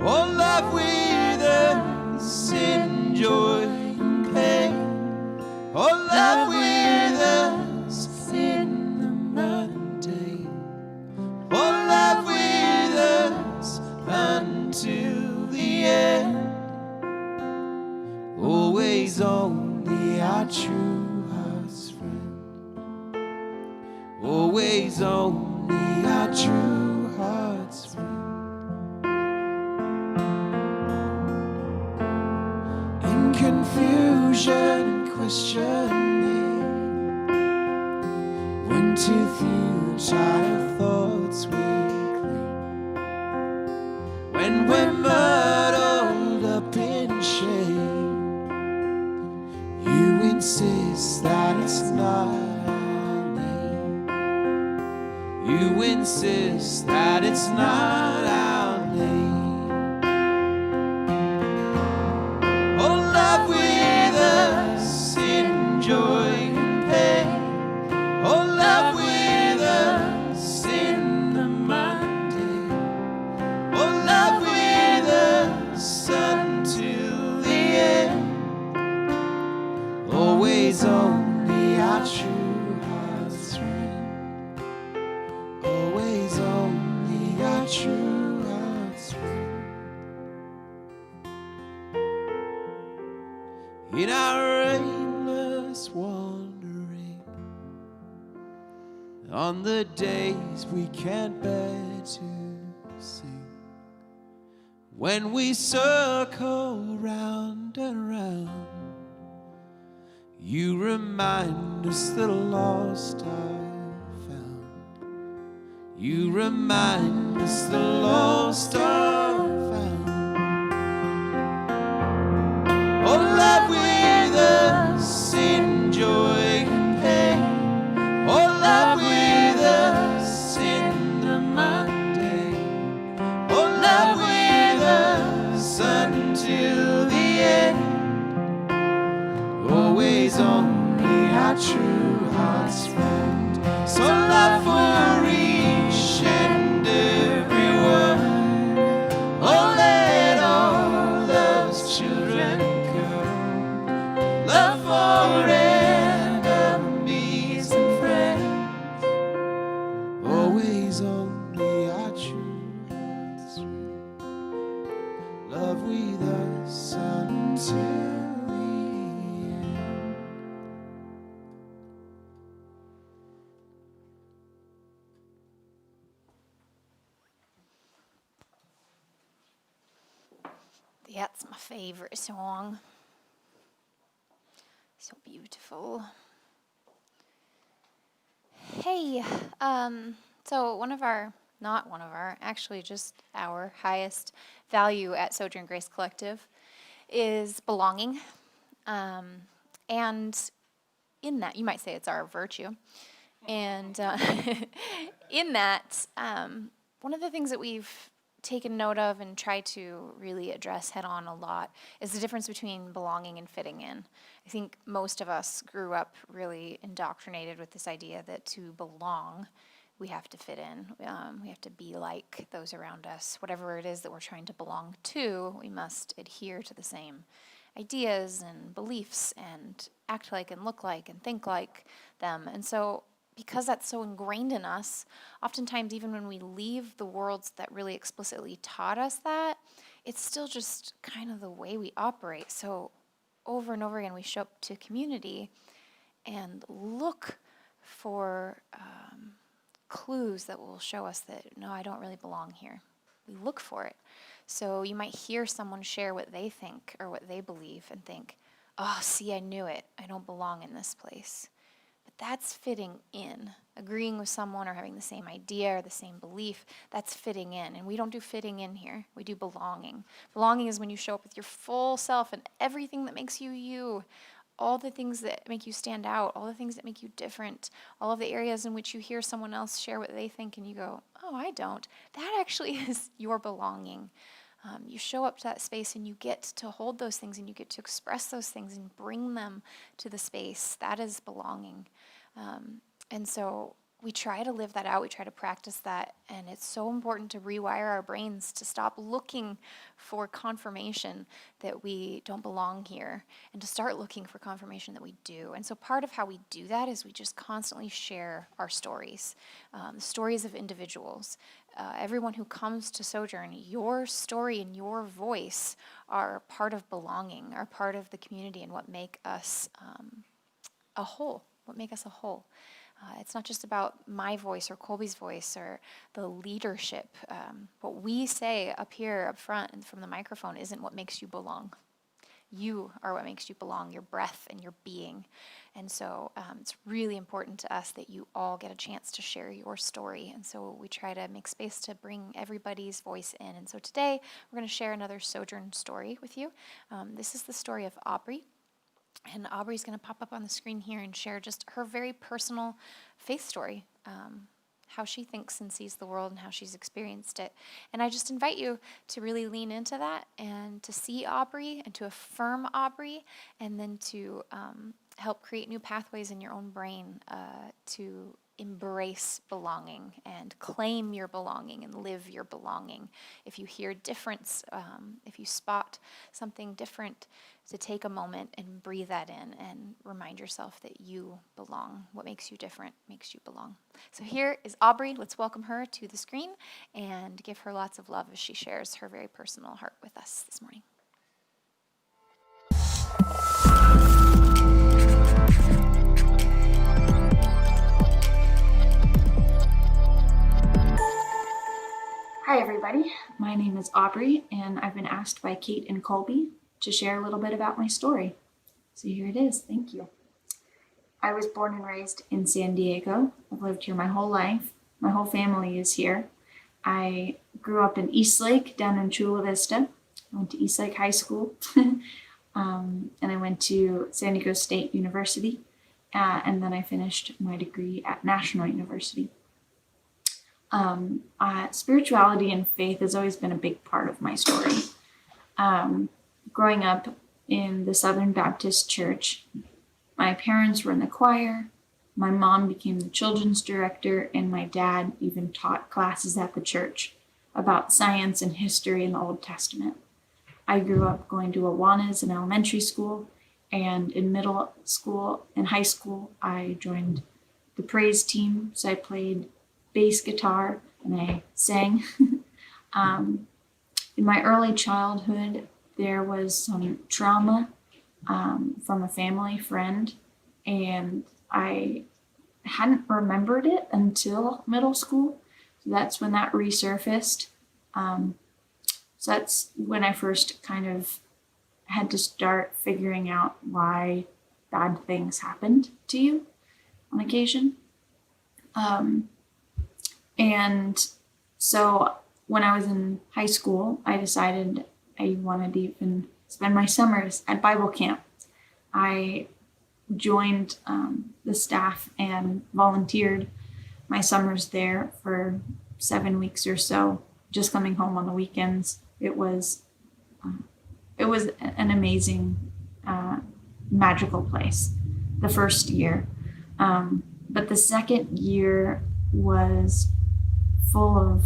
Oh, love with us in joy and pain. Oh, love with us in the mundane. Oh, love with us until the end. Always our true heart's friend. Always only our true heart's friend. In confusion and questioning, when to futile thoughts we cling, when we're muddled up in shame, you insist that it's not our name. You insist that it's not our name. Oh, love with us in joy and pain. Oh, love with us in the Monday. Oh, love with us until the end. Always only our true heart's friend. Always only our true heart's friend. In our aimless wandering, on the days we can't bear to sing, when we circle round and round, you remind us the lost are found. You remind us the lost are found. Oh, love with us in joy and pain. Oh, love with us in the Monday. Oh, love with us until the end. Always only our true heart's friend. So love for each and every one. Oh, let all those children come. Love for enemies and friends. Always only our true heart's friend. Love with us until That's my favorite song. So beautiful. Hey, so actually just our highest value at Sojourn Grace Collective is belonging. And in that, you might say it's our virtue. And in that, one of the things that we've taken note of and tried to really address head on a lot is the difference between belonging and fitting in. I think most of us grew up really indoctrinated with this idea that to belong, we have to fit in. We have to be like those around us. Whatever it is that we're trying to belong to, we must adhere to the same ideas and beliefs and act like and look like and think like them. And so because that's so ingrained in us, oftentimes even when we leave the worlds that really explicitly taught us that, it's still just kind of the way we operate. So over and over again, we show up to community and look for clues that will show us that, no, I don't really belong here. We look for it. So you might hear someone share what they think or what they believe and think, oh, see, I knew it. I don't belong in this place. That's fitting in. Agreeing with someone or having the same idea or the same belief, that's fitting in. And we don't do fitting in here. We do belonging. Belonging is when you show up with your full self and everything that makes you you. All the things that make you stand out, all the things that make you different, all of the areas in which you hear someone else share what they think and you go, oh, I don't. That actually is your belonging. You show up to that space and you get to hold those things and you get to express those things and bring them to the space. That is belonging. And so we try to live that out. We try to practice that. And it's so important to rewire our brains to stop looking for confirmation that we don't belong here and to start looking for confirmation that we do. And so part of how we do that is we just constantly share our stories, the stories of individuals. everyone who comes to Sojourn, your story and your voice are part of belonging, are part of the community, and what make us a whole. It's not just about my voice or Colby's voice or the leadership. What we say up here, up front, and from the microphone isn't what makes you belong. You are what makes you belong, your breath and your being. And so it's really important to us that you all get a chance to share your story. And so we try to make space to bring everybody's voice in. And so today we're going to share another Sojourn story with you. This is the story of Aubrey. And Aubrey's going to pop up on the screen here and share just her very personal faith story, how she thinks and sees the world and how she's experienced it. And I just invite you to really lean into that and to see Aubrey and to affirm Aubrey, and then to help create new pathways in your own brain to embrace belonging and claim your belonging and live your belonging. If you hear difference, if you spot something different, to take a moment and breathe that in and remind yourself that you belong. What makes you different makes you belong. So here is Aubrey. Let's welcome her to the screen and give her lots of love as she shares her very personal heart with us this morning. Hi everybody, my name is Aubrey and I've been asked by Kate and Colby to share a little bit about my story. So here it is, thank you. I was born and raised in San Diego. I've lived here my whole life. My whole family is here. I grew up in Eastlake down in Chula Vista. I went to Eastlake High School and I went to San Diego State University and then I finished my degree at National University. Spirituality and faith has always been a big part of my story. Growing up in the Southern Baptist Church, my parents were in the choir, my mom became the children's director, and my dad even taught classes at the church about science and history in the Old Testament. I grew up going to Awanas in elementary school, and in middle school and high school, I joined the praise team, so I played bass guitar and I sang. In my early childhood, there was some trauma from a family friend, and I hadn't remembered it until middle school. So that's when that resurfaced. So that's when I first kind of had to start figuring out why bad things happened to you on occasion. And so when I was in high school, I decided I wanted to even spend my summers at Bible camp. I joined the staff and volunteered my summers there for 7 weeks or so, just coming home on the weekends. It was an amazing, magical place the first year. But the second year was full of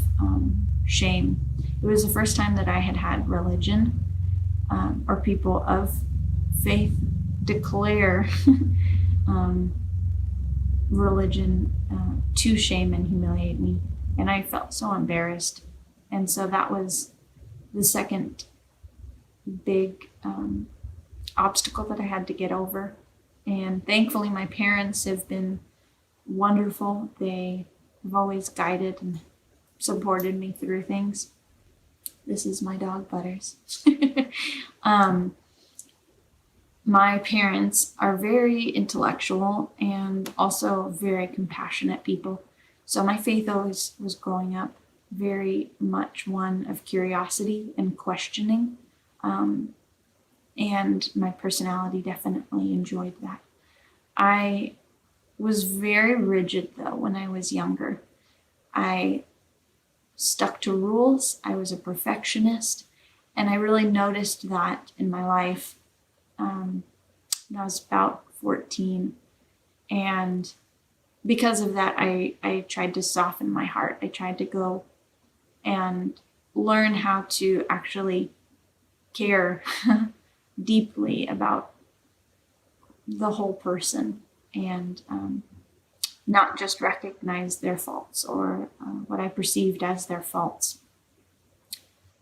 shame. It was the first time that I had religion or people of faith declare religion to shame and humiliate me. And I felt so embarrassed. And so that was the second big obstacle that I had to get over. And thankfully, my parents have been wonderful. They have always guided and supported me through things. This is my dog, Butters. My parents are very intellectual and also very compassionate people. So my faith always was growing up very much one of curiosity and questioning. And my personality definitely enjoyed that. I was very rigid though when I was younger. I stuck to rules. I was a perfectionist. And I really noticed that in my life when I was about 14. And because of that, I tried to soften my heart. I tried to go and learn how to actually care deeply about the whole person and not just recognize their faults or what I perceived as their faults.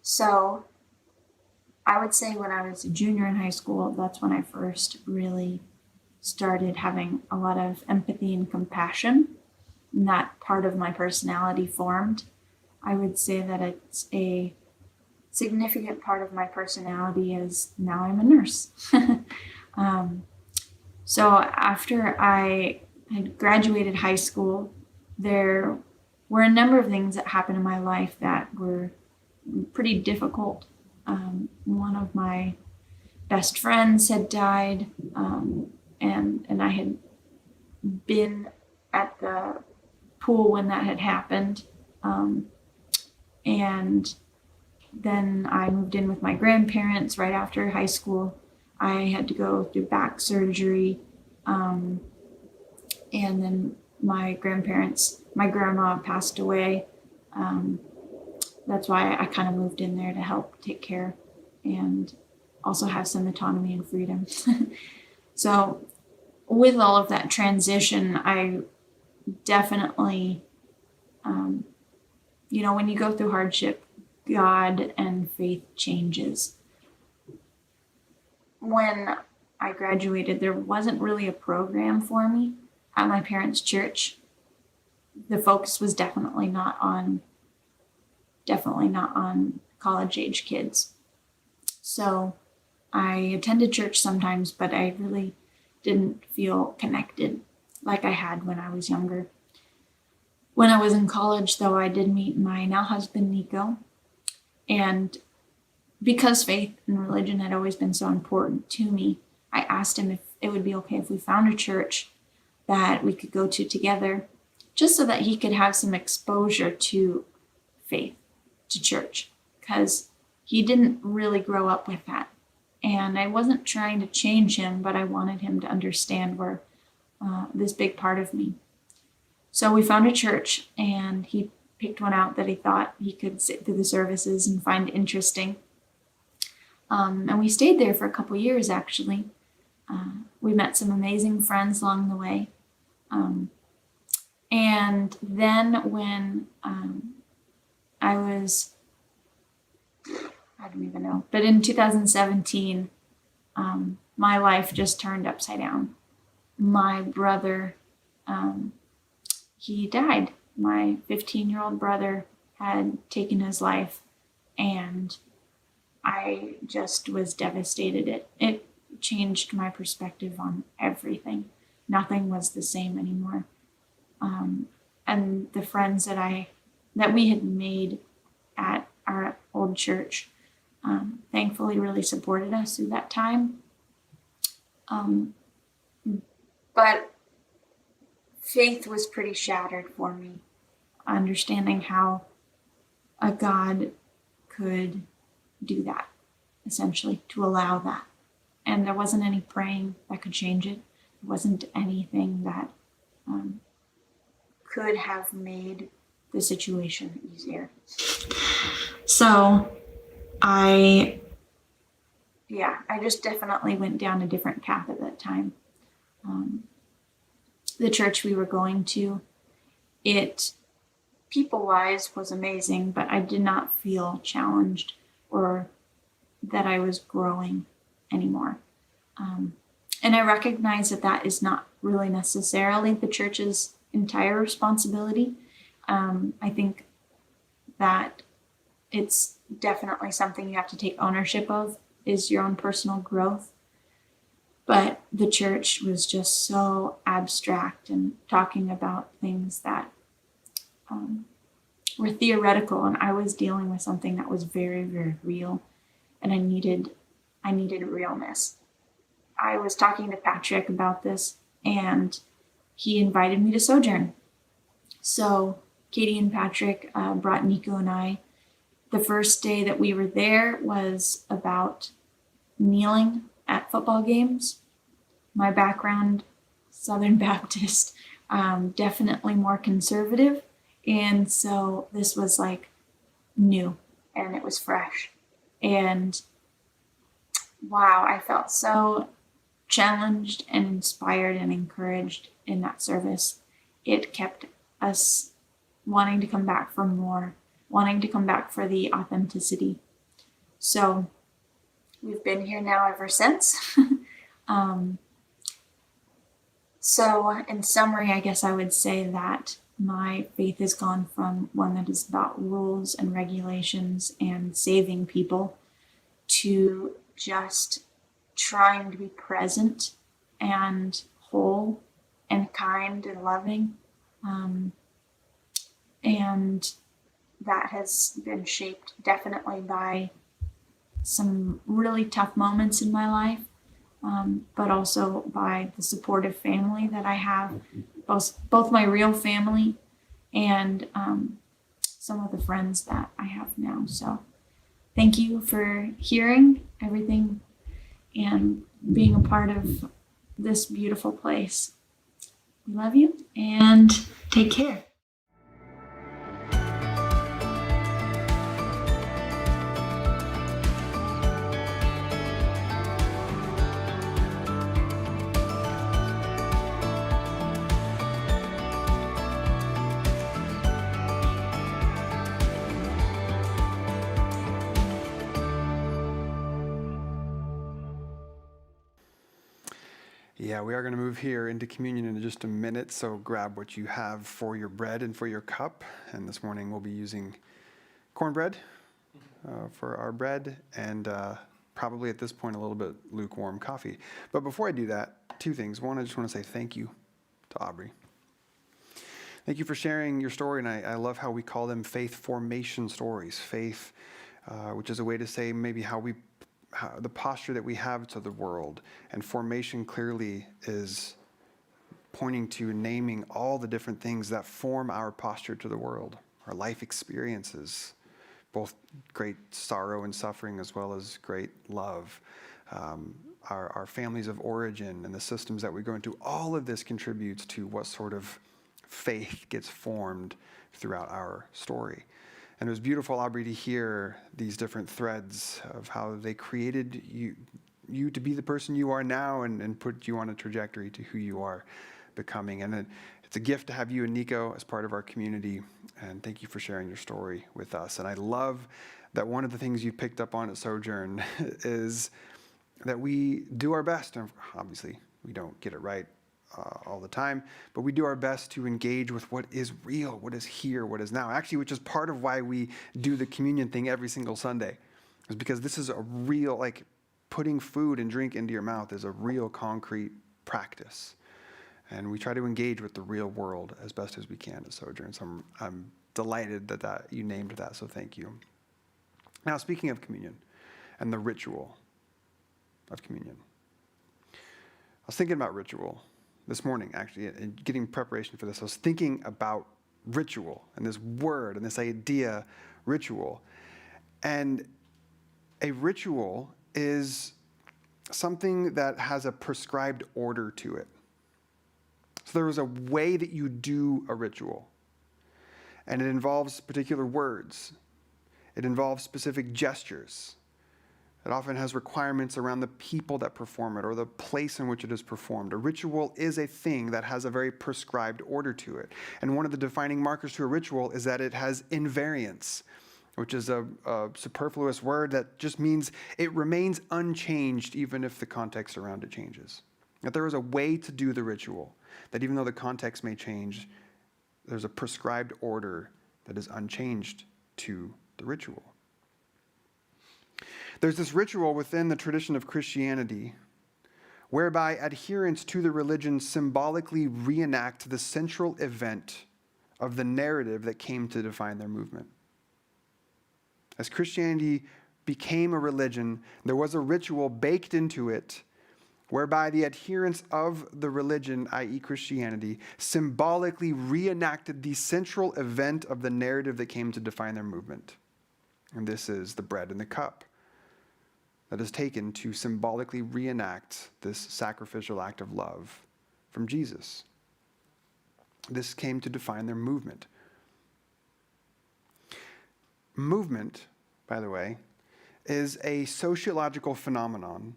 So I would say when I was a junior in high school, that's when I first really started having a lot of empathy and compassion. And that part of my personality formed. I would say that it's a significant part of my personality is now I'm a nurse. So after I had graduated high school, there were a number of things that happened in my life that were pretty difficult. One of my best friends had died, and I had been at the pool when that had happened. And then I moved in with my grandparents right after high school. I had to go through back surgery. And then my grandma passed away. That's why I kind of moved in there to help take care and also have some autonomy and freedom. So with all of that transition, I definitely, when you go through hardship, God and faith changes. When I graduated, there wasn't really a program for me at my parents' church. The focus was definitely not on college age kids. So I attended church sometimes, but I really didn't feel connected like I had when I was younger. When I was in college, though, I did meet my now husband, Nico. And because faith and religion had always been so important to me, I asked him if it would be okay if we found a church that we could go to together, just so that he could have some exposure to faith, to church, because he didn't really grow up with that. And I wasn't trying to change him, but I wanted him to understand where this big part of me. So we found a church, and he picked one out that he thought he could sit through the services and find interesting. And we stayed there for a couple years, actually. We met some amazing friends along the way. And then when I don't even know, but in 2017, my life just turned upside down. My brother, he died. My 15-year-old brother had taken his life, and I just was devastated. It changed my perspective on everything. Nothing was the same anymore. And the friends that we had made at our old church, thankfully really supported us through that time. But faith was pretty shattered for me, understanding how a God could do that, essentially, to allow that. And there wasn't any praying that could change it. There wasn't anything that could have made the situation easier. So I just definitely went down a different path at that time. The church we were going to, it people-wise was amazing, but I did not feel challenged or that I was growing anymore. And I recognize that is not really necessarily the church's entire responsibility. I think that it's definitely something you have to take ownership of, is your own personal growth. But the church was just so abstract and talking about things that were theoretical, and I was dealing with something that was very, very real, and I needed realness. I was talking to Patrick about this, and he invited me to Sojourn. So Katie and Patrick brought Nico and I. The first day that we were there was about kneeling at football games. My background, Southern Baptist, definitely more conservative. And so this was like new, and it was fresh. And wow, I felt so challenged and inspired and encouraged in that service. it kept us wanting to come back for more, wanting to come back for the authenticity. So we've been here now ever since. So in summary, I guess I would say that my faith has gone from one that is about rules and regulations and saving people to just trying to be present and whole and kind and loving. And that has been shaped definitely by some really tough moments in my life, but also by the supportive family that I have, both my real family and some of the friends that I have now. So thank you for hearing everything and being a part of this beautiful place. We love you and take care. Yeah, we are going to move here into communion in just a minute, so grab what you have for your bread and for your cup. And this morning we'll be using cornbread for our bread and probably at this point a little bit lukewarm coffee. But before I do that, two things. One, I just want to say thank you to Aubrey. Thank you for sharing your story, and I love how we call them faith formation stories. Faith, which is a way to say maybe how the posture that we have to the world. And formation clearly is pointing to naming all the different things that form our posture to the world, our life experiences, both great sorrow and suffering as well as great love, our families of origin and the systems that we go into. All of this contributes to what sort of faith gets formed throughout our story. And it was beautiful, Aubrey, to hear these different threads of how they created you to be the person you are now and put you on a trajectory to who you are becoming. And it's a gift to have you and Nico as part of our community. And thank you for sharing your story with us. And I love that one of the things you picked up on at Sojourn is that we do our best. And obviously, we don't get it right all the time, but we do our best to engage with what is real, what is here, what is now. Actually, which is part of why we do the communion thing every single Sunday, is because this is a real, like putting food and drink into your mouth is a real concrete practice. And we try to engage with the real world as best as we can at Sojourn. So I'm delighted that you named that, so thank you. Now, speaking of communion and the ritual of communion, I was thinking about ritual this morning, actually, and getting preparation for this. I was thinking about ritual and this word and this idea, ritual. And a ritual is something that has a prescribed order to it. So there is a way that you do a ritual, and it involves particular words. It involves specific gestures. It often has requirements around the people that perform it or the place in which it is performed. A ritual is a thing that has a very prescribed order to it. And one of the defining markers to a ritual is that it has invariance, which is a superfluous word that just means it remains unchanged even if the context around it changes. That there is a way to do the ritual, that even though the context may change, there's a prescribed order that is unchanged to the ritual. There's this ritual within the tradition of Christianity whereby adherents to the religion symbolically reenact the central event of the narrative that came to define their movement. As Christianity became a religion, there was a ritual baked into it whereby the adherents of the religion, i.e. Christianity, symbolically reenacted the central event of the narrative that came to define their movement. And this is the bread and the cup that is taken to symbolically reenact this sacrificial act of love from Jesus. This came to define their movement. Movement, by the way, is a sociological phenomenon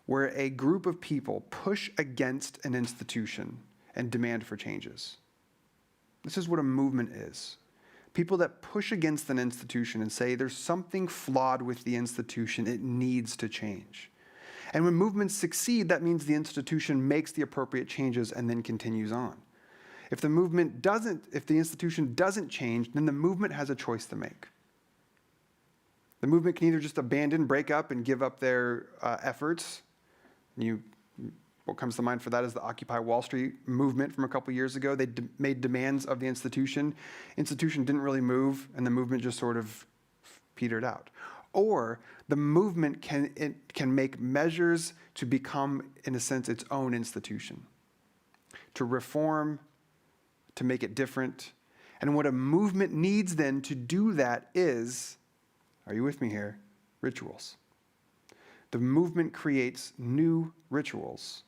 where a group of people push against an institution and demand for changes. This is what a movement is. People that push against an institution and say there's something flawed with the institution, it needs to change. And when movements succeed, that means the institution makes the appropriate changes and then continues on. If the institution doesn't change, then the movement has a choice to make. The movement can either just abandon, break up, and give up their efforts. What comes to mind for that is the Occupy Wall Street movement from a couple years ago. They made demands of the institution. Institution didn't really move, and the movement just sort of petered out. Or the movement can make measures to become, in a sense, its own institution, to reform, to make it different. And what a movement needs then to do that is, are you with me here? Rituals. The movement creates new rituals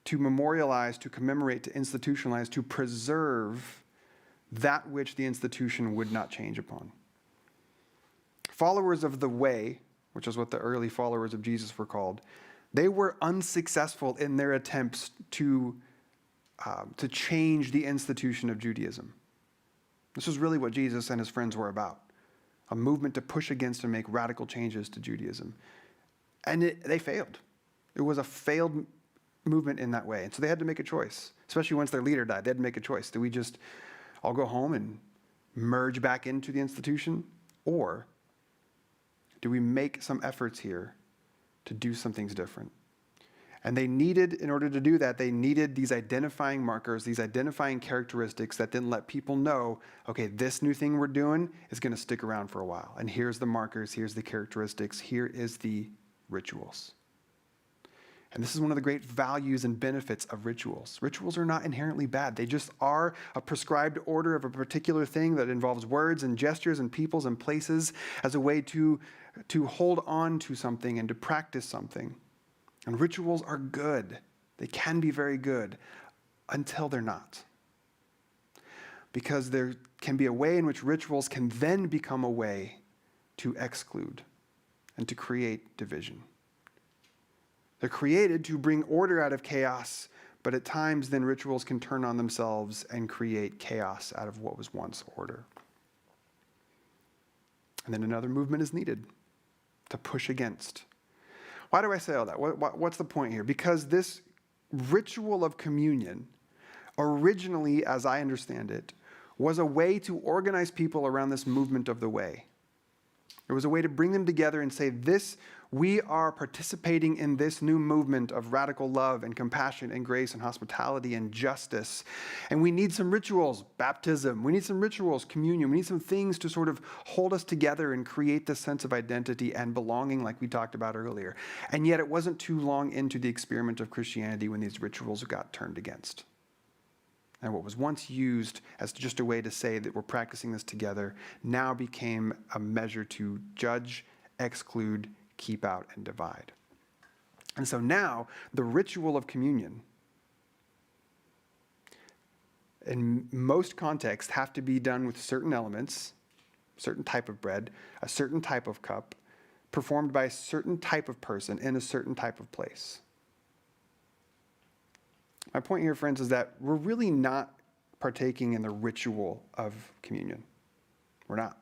to memorialize, to commemorate, to institutionalize, to preserve that which the institution would not change upon. Followers of the way, which is what the early followers of Jesus were called, they were unsuccessful in their attempts to change the institution of Judaism. This is really what Jesus and his friends were about, a movement to push against and make radical changes to Judaism. And they failed. It was a failed movement in that way. And so they had to make a choice, especially once their leader died. They had to make a choice. Do we just all go home and merge back into the institution? Or do we make some efforts here to do some things different? And they needed, in order to do that, they needed these identifying markers, these identifying characteristics that then let people know, okay, this new thing we're doing is going to stick around for a while. And here's the markers, here's the characteristics, here is the rituals. And this is one of the great values and benefits of rituals. Rituals are not inherently bad. They just are a prescribed order of a particular thing that involves words and gestures and peoples and places as a way to hold on to something and to practice something. And rituals are good. They can be very good until they're not. Because there can be a way in which rituals can then become a way to exclude and to create division. They're created to bring order out of chaos, but at times then rituals can turn on themselves and create chaos out of what was once order. And then another movement is needed to push against. Why do I say all that? What's the point here? Because this ritual of communion, originally, as I understand it, was a way to organize people around this movement of the way. It was a way to bring them together and say, we are participating in this new movement of radical love and compassion and grace and hospitality and justice. And we need some rituals, baptism. We need some rituals, communion. We need some things to sort of hold us together and create this sense of identity and belonging like we talked about earlier. And yet it wasn't too long into the experiment of Christianity when these rituals got turned against. And what was once used as just a way to say that we're practicing this together now became a measure to judge, exclude, keep out, and divide. And so now the ritual of communion in most contexts have to be done with certain elements, certain type of bread, a certain type of cup, performed by a certain type of person in a certain type of place. My point here, friends, is that we're really not partaking in the ritual of communion. We're not.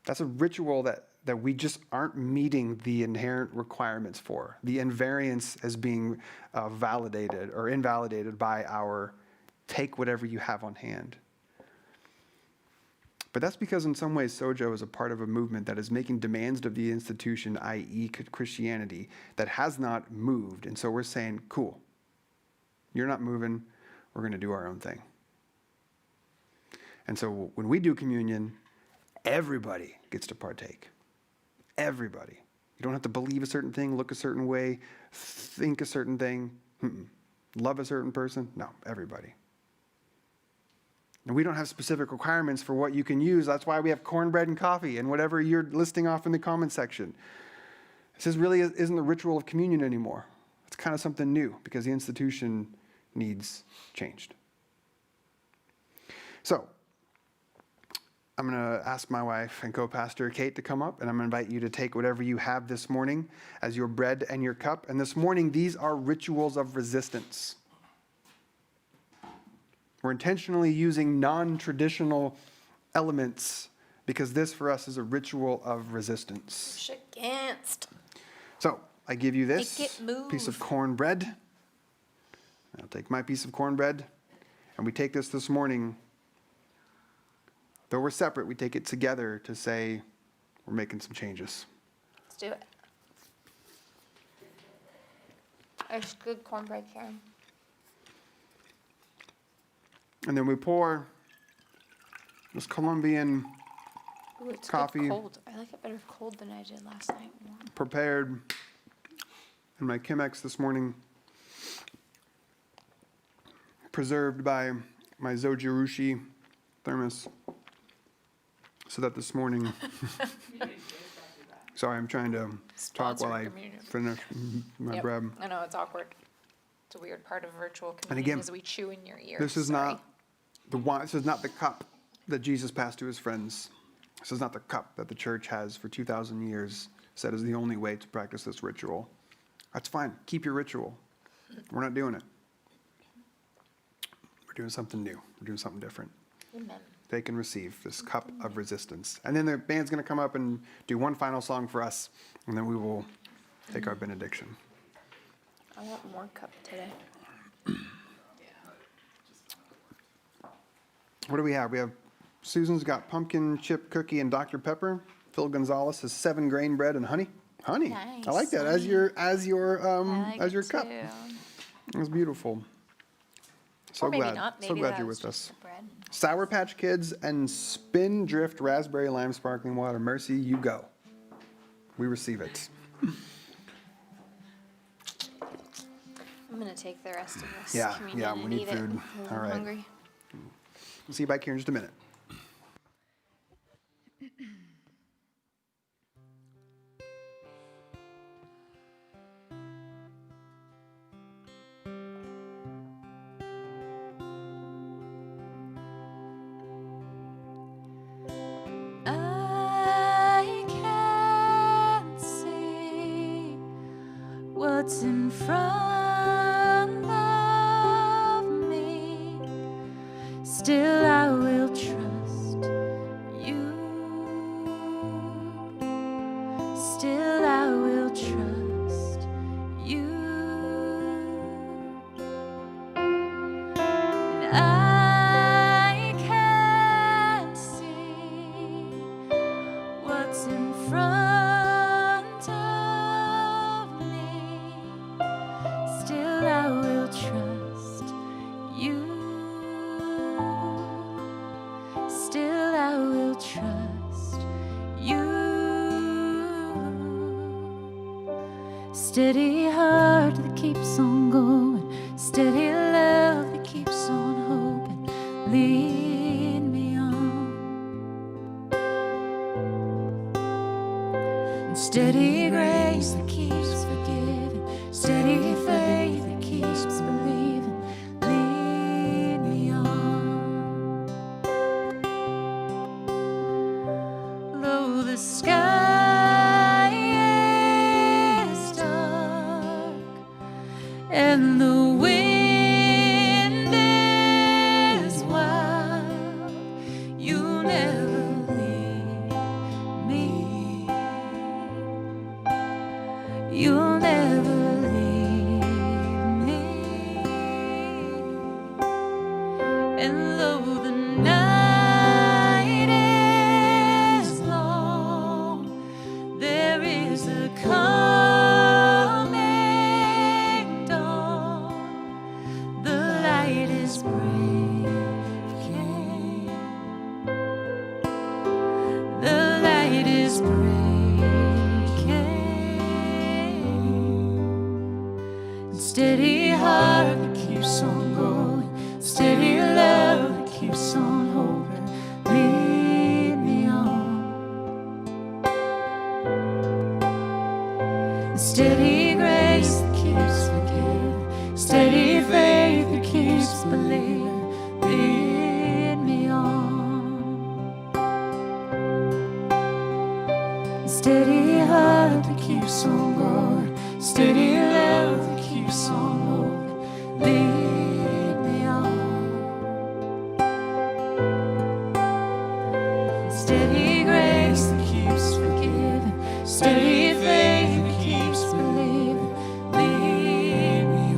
That's a ritual that we just aren't meeting the inherent requirements for. The invariance is being validated or invalidated by our take whatever you have on hand. But that's because in some ways Sojo is a part of a movement that is making demands of the institution, i.e. Christianity, that has not moved. And so we're saying, cool, you're not moving, we're going to do our own thing. And so when we do communion, everybody gets to partake. Everybody. You don't have to believe a certain thing, look a certain way, think a certain thing, love a certain person. No, everybody. And we don't have specific requirements for what you can use. That's why we have cornbread and coffee and whatever you're listing off in the comment section. This really isn't the ritual of communion anymore. It's kind of something new because the institution needs changed. So, I'm going to ask my wife and co-pastor Kate to come up, and I'm going to invite you to take whatever you have this morning as your bread and your cup. And this morning, these are rituals of resistance. We're intentionally using non-traditional elements because this for us is a ritual of resistance. Against. So I give you this Make it move. piece of cornbread. I'll take my piece of cornbread, and we take this morning. Though we're separate, we take it together to say we're making some changes. Let's do it. There's good cornbread, Karen. And then we pour this Colombian Ooh, it's coffee. good cold. I like it better cold than I did last night. Warm. Prepared in my Chemex this morning, preserved by my Sojourn thermos, so that this morning, sorry, I'm trying to talk while I Sponsored communion. finish my Yep. bread. I know, it's awkward. It's a weird part of virtual And communion again, is we chew in your ear. This is Sorry. not the wine. This is not the cup that Jesus passed to his friends. This is not the cup that the church has for 2,000 years said is the only way to practice this ritual. That's fine. Keep your ritual. We're not doing it. We're doing something new. We're doing something different. Amen. Take and receive this cup of resistance. And then the band's going to come up and do one final song for us, and then we will take our benediction. I want more cup today. What do we have? We have Susan's got pumpkin chip cookie and Dr. Pepper. Phil Gonzalez has 7 grain bread and honey. Honey. Nice, I like that honey. as your cup. Too. It's beautiful. So Or maybe glad. not. So Maybe glad that you're was with just us. the bread. Sour Patch Kids and Spin Drift Raspberry Lime Sparkling Water. Mercy, you go. We receive it. I'm gonna take the rest of this Yeah, communion yeah, we and need eat food. it because All I'm right. hungry. We'll see you back here in just a minute. I can't see what's in front of me. Still, I will trust you. Still, I will trust you. And I can't see what's in front of me. Still, I will trust you. Still, I will trust you. Steady heart that keeps on going, steady love that keeps on hoping. Lead me on. And steady grace that keeps forgiving, steady faith that keeps believing. Lead me on. Though the sky is dark and the wind is wild, you'll never leave me. You'll never leave me. And though the night is long, there is a coming dawn. The light is breaking. The light is breaking. And steady heart that keeps on going, steady love that keeps on hoping. Lead me on. And steady grace that keeps forgiving, steady faith that keeps believing. Lead me on. And steady heart that keeps on growing, steady love that keeps on hoping. Lead me on. steady faith that keeps believing. Lead me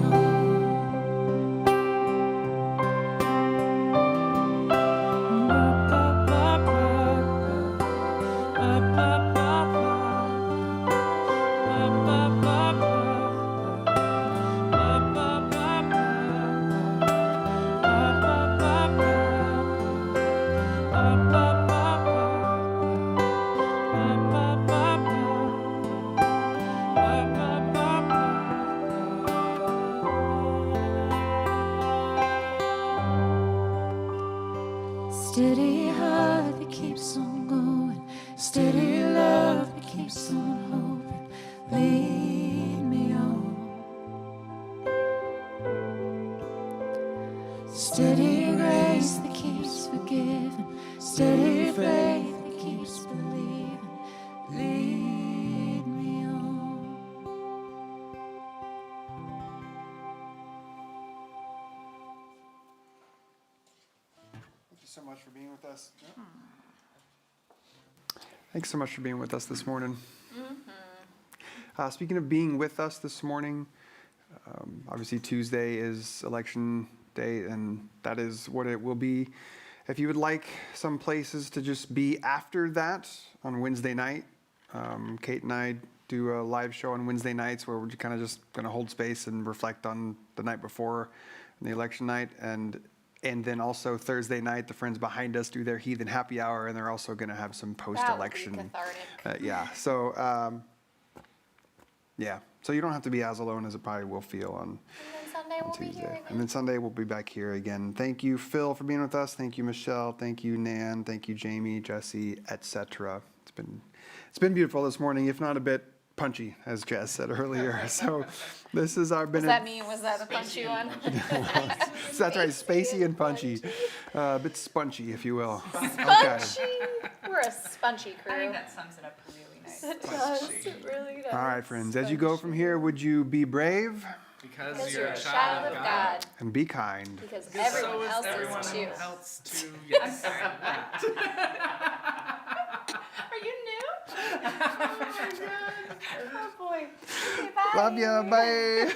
steady heart that keeps on going, steady love that keeps on hoping. Lead me on. Steady grace that keeps forgiving, steady faith that keeps believing. Lead me on. Thank you so much for being with us. Thanks so much for being with us this morning. Speaking of being with us this morning, obviously Tuesday is election day, and that is what it will be. If you would like some places to just be after that on Wednesday night, Kate and I do a live show on Wednesday nights where we're kind of just going to hold space and reflect on the night before the election night. And then also Thursday night, the friends behind us do their Heathen Happy Hour, and they're also going to have some post-election. That would be cathartic. Yeah, so yeah, so you don't have to be as alone as it probably will feel on And then Sunday we'll be Tuesday. here again. And then Sunday we'll be back here again. Thank you, Phil, for being with us. Thank you, Michelle. Thank you, Nan. Thank you, Jamie, Jesse, etc. It's been beautiful this morning, if not a bit punchy, as Jazz said earlier. So this is our Was that the punchy one? So that's right, spacey and punchy, a bit spunchy, if you will. Spunchy. We're a spunchy crew. I think that sums it up really nice. It does. It really does. All right, friends. As you go from here, would you be brave Because You're a child of God. and be kind? Because Because everyone so else is everyone is too. else too. Yes. I'm sorry. Are you new? Oh my god. Oh boy. Okay, bye. Love ya. Bye.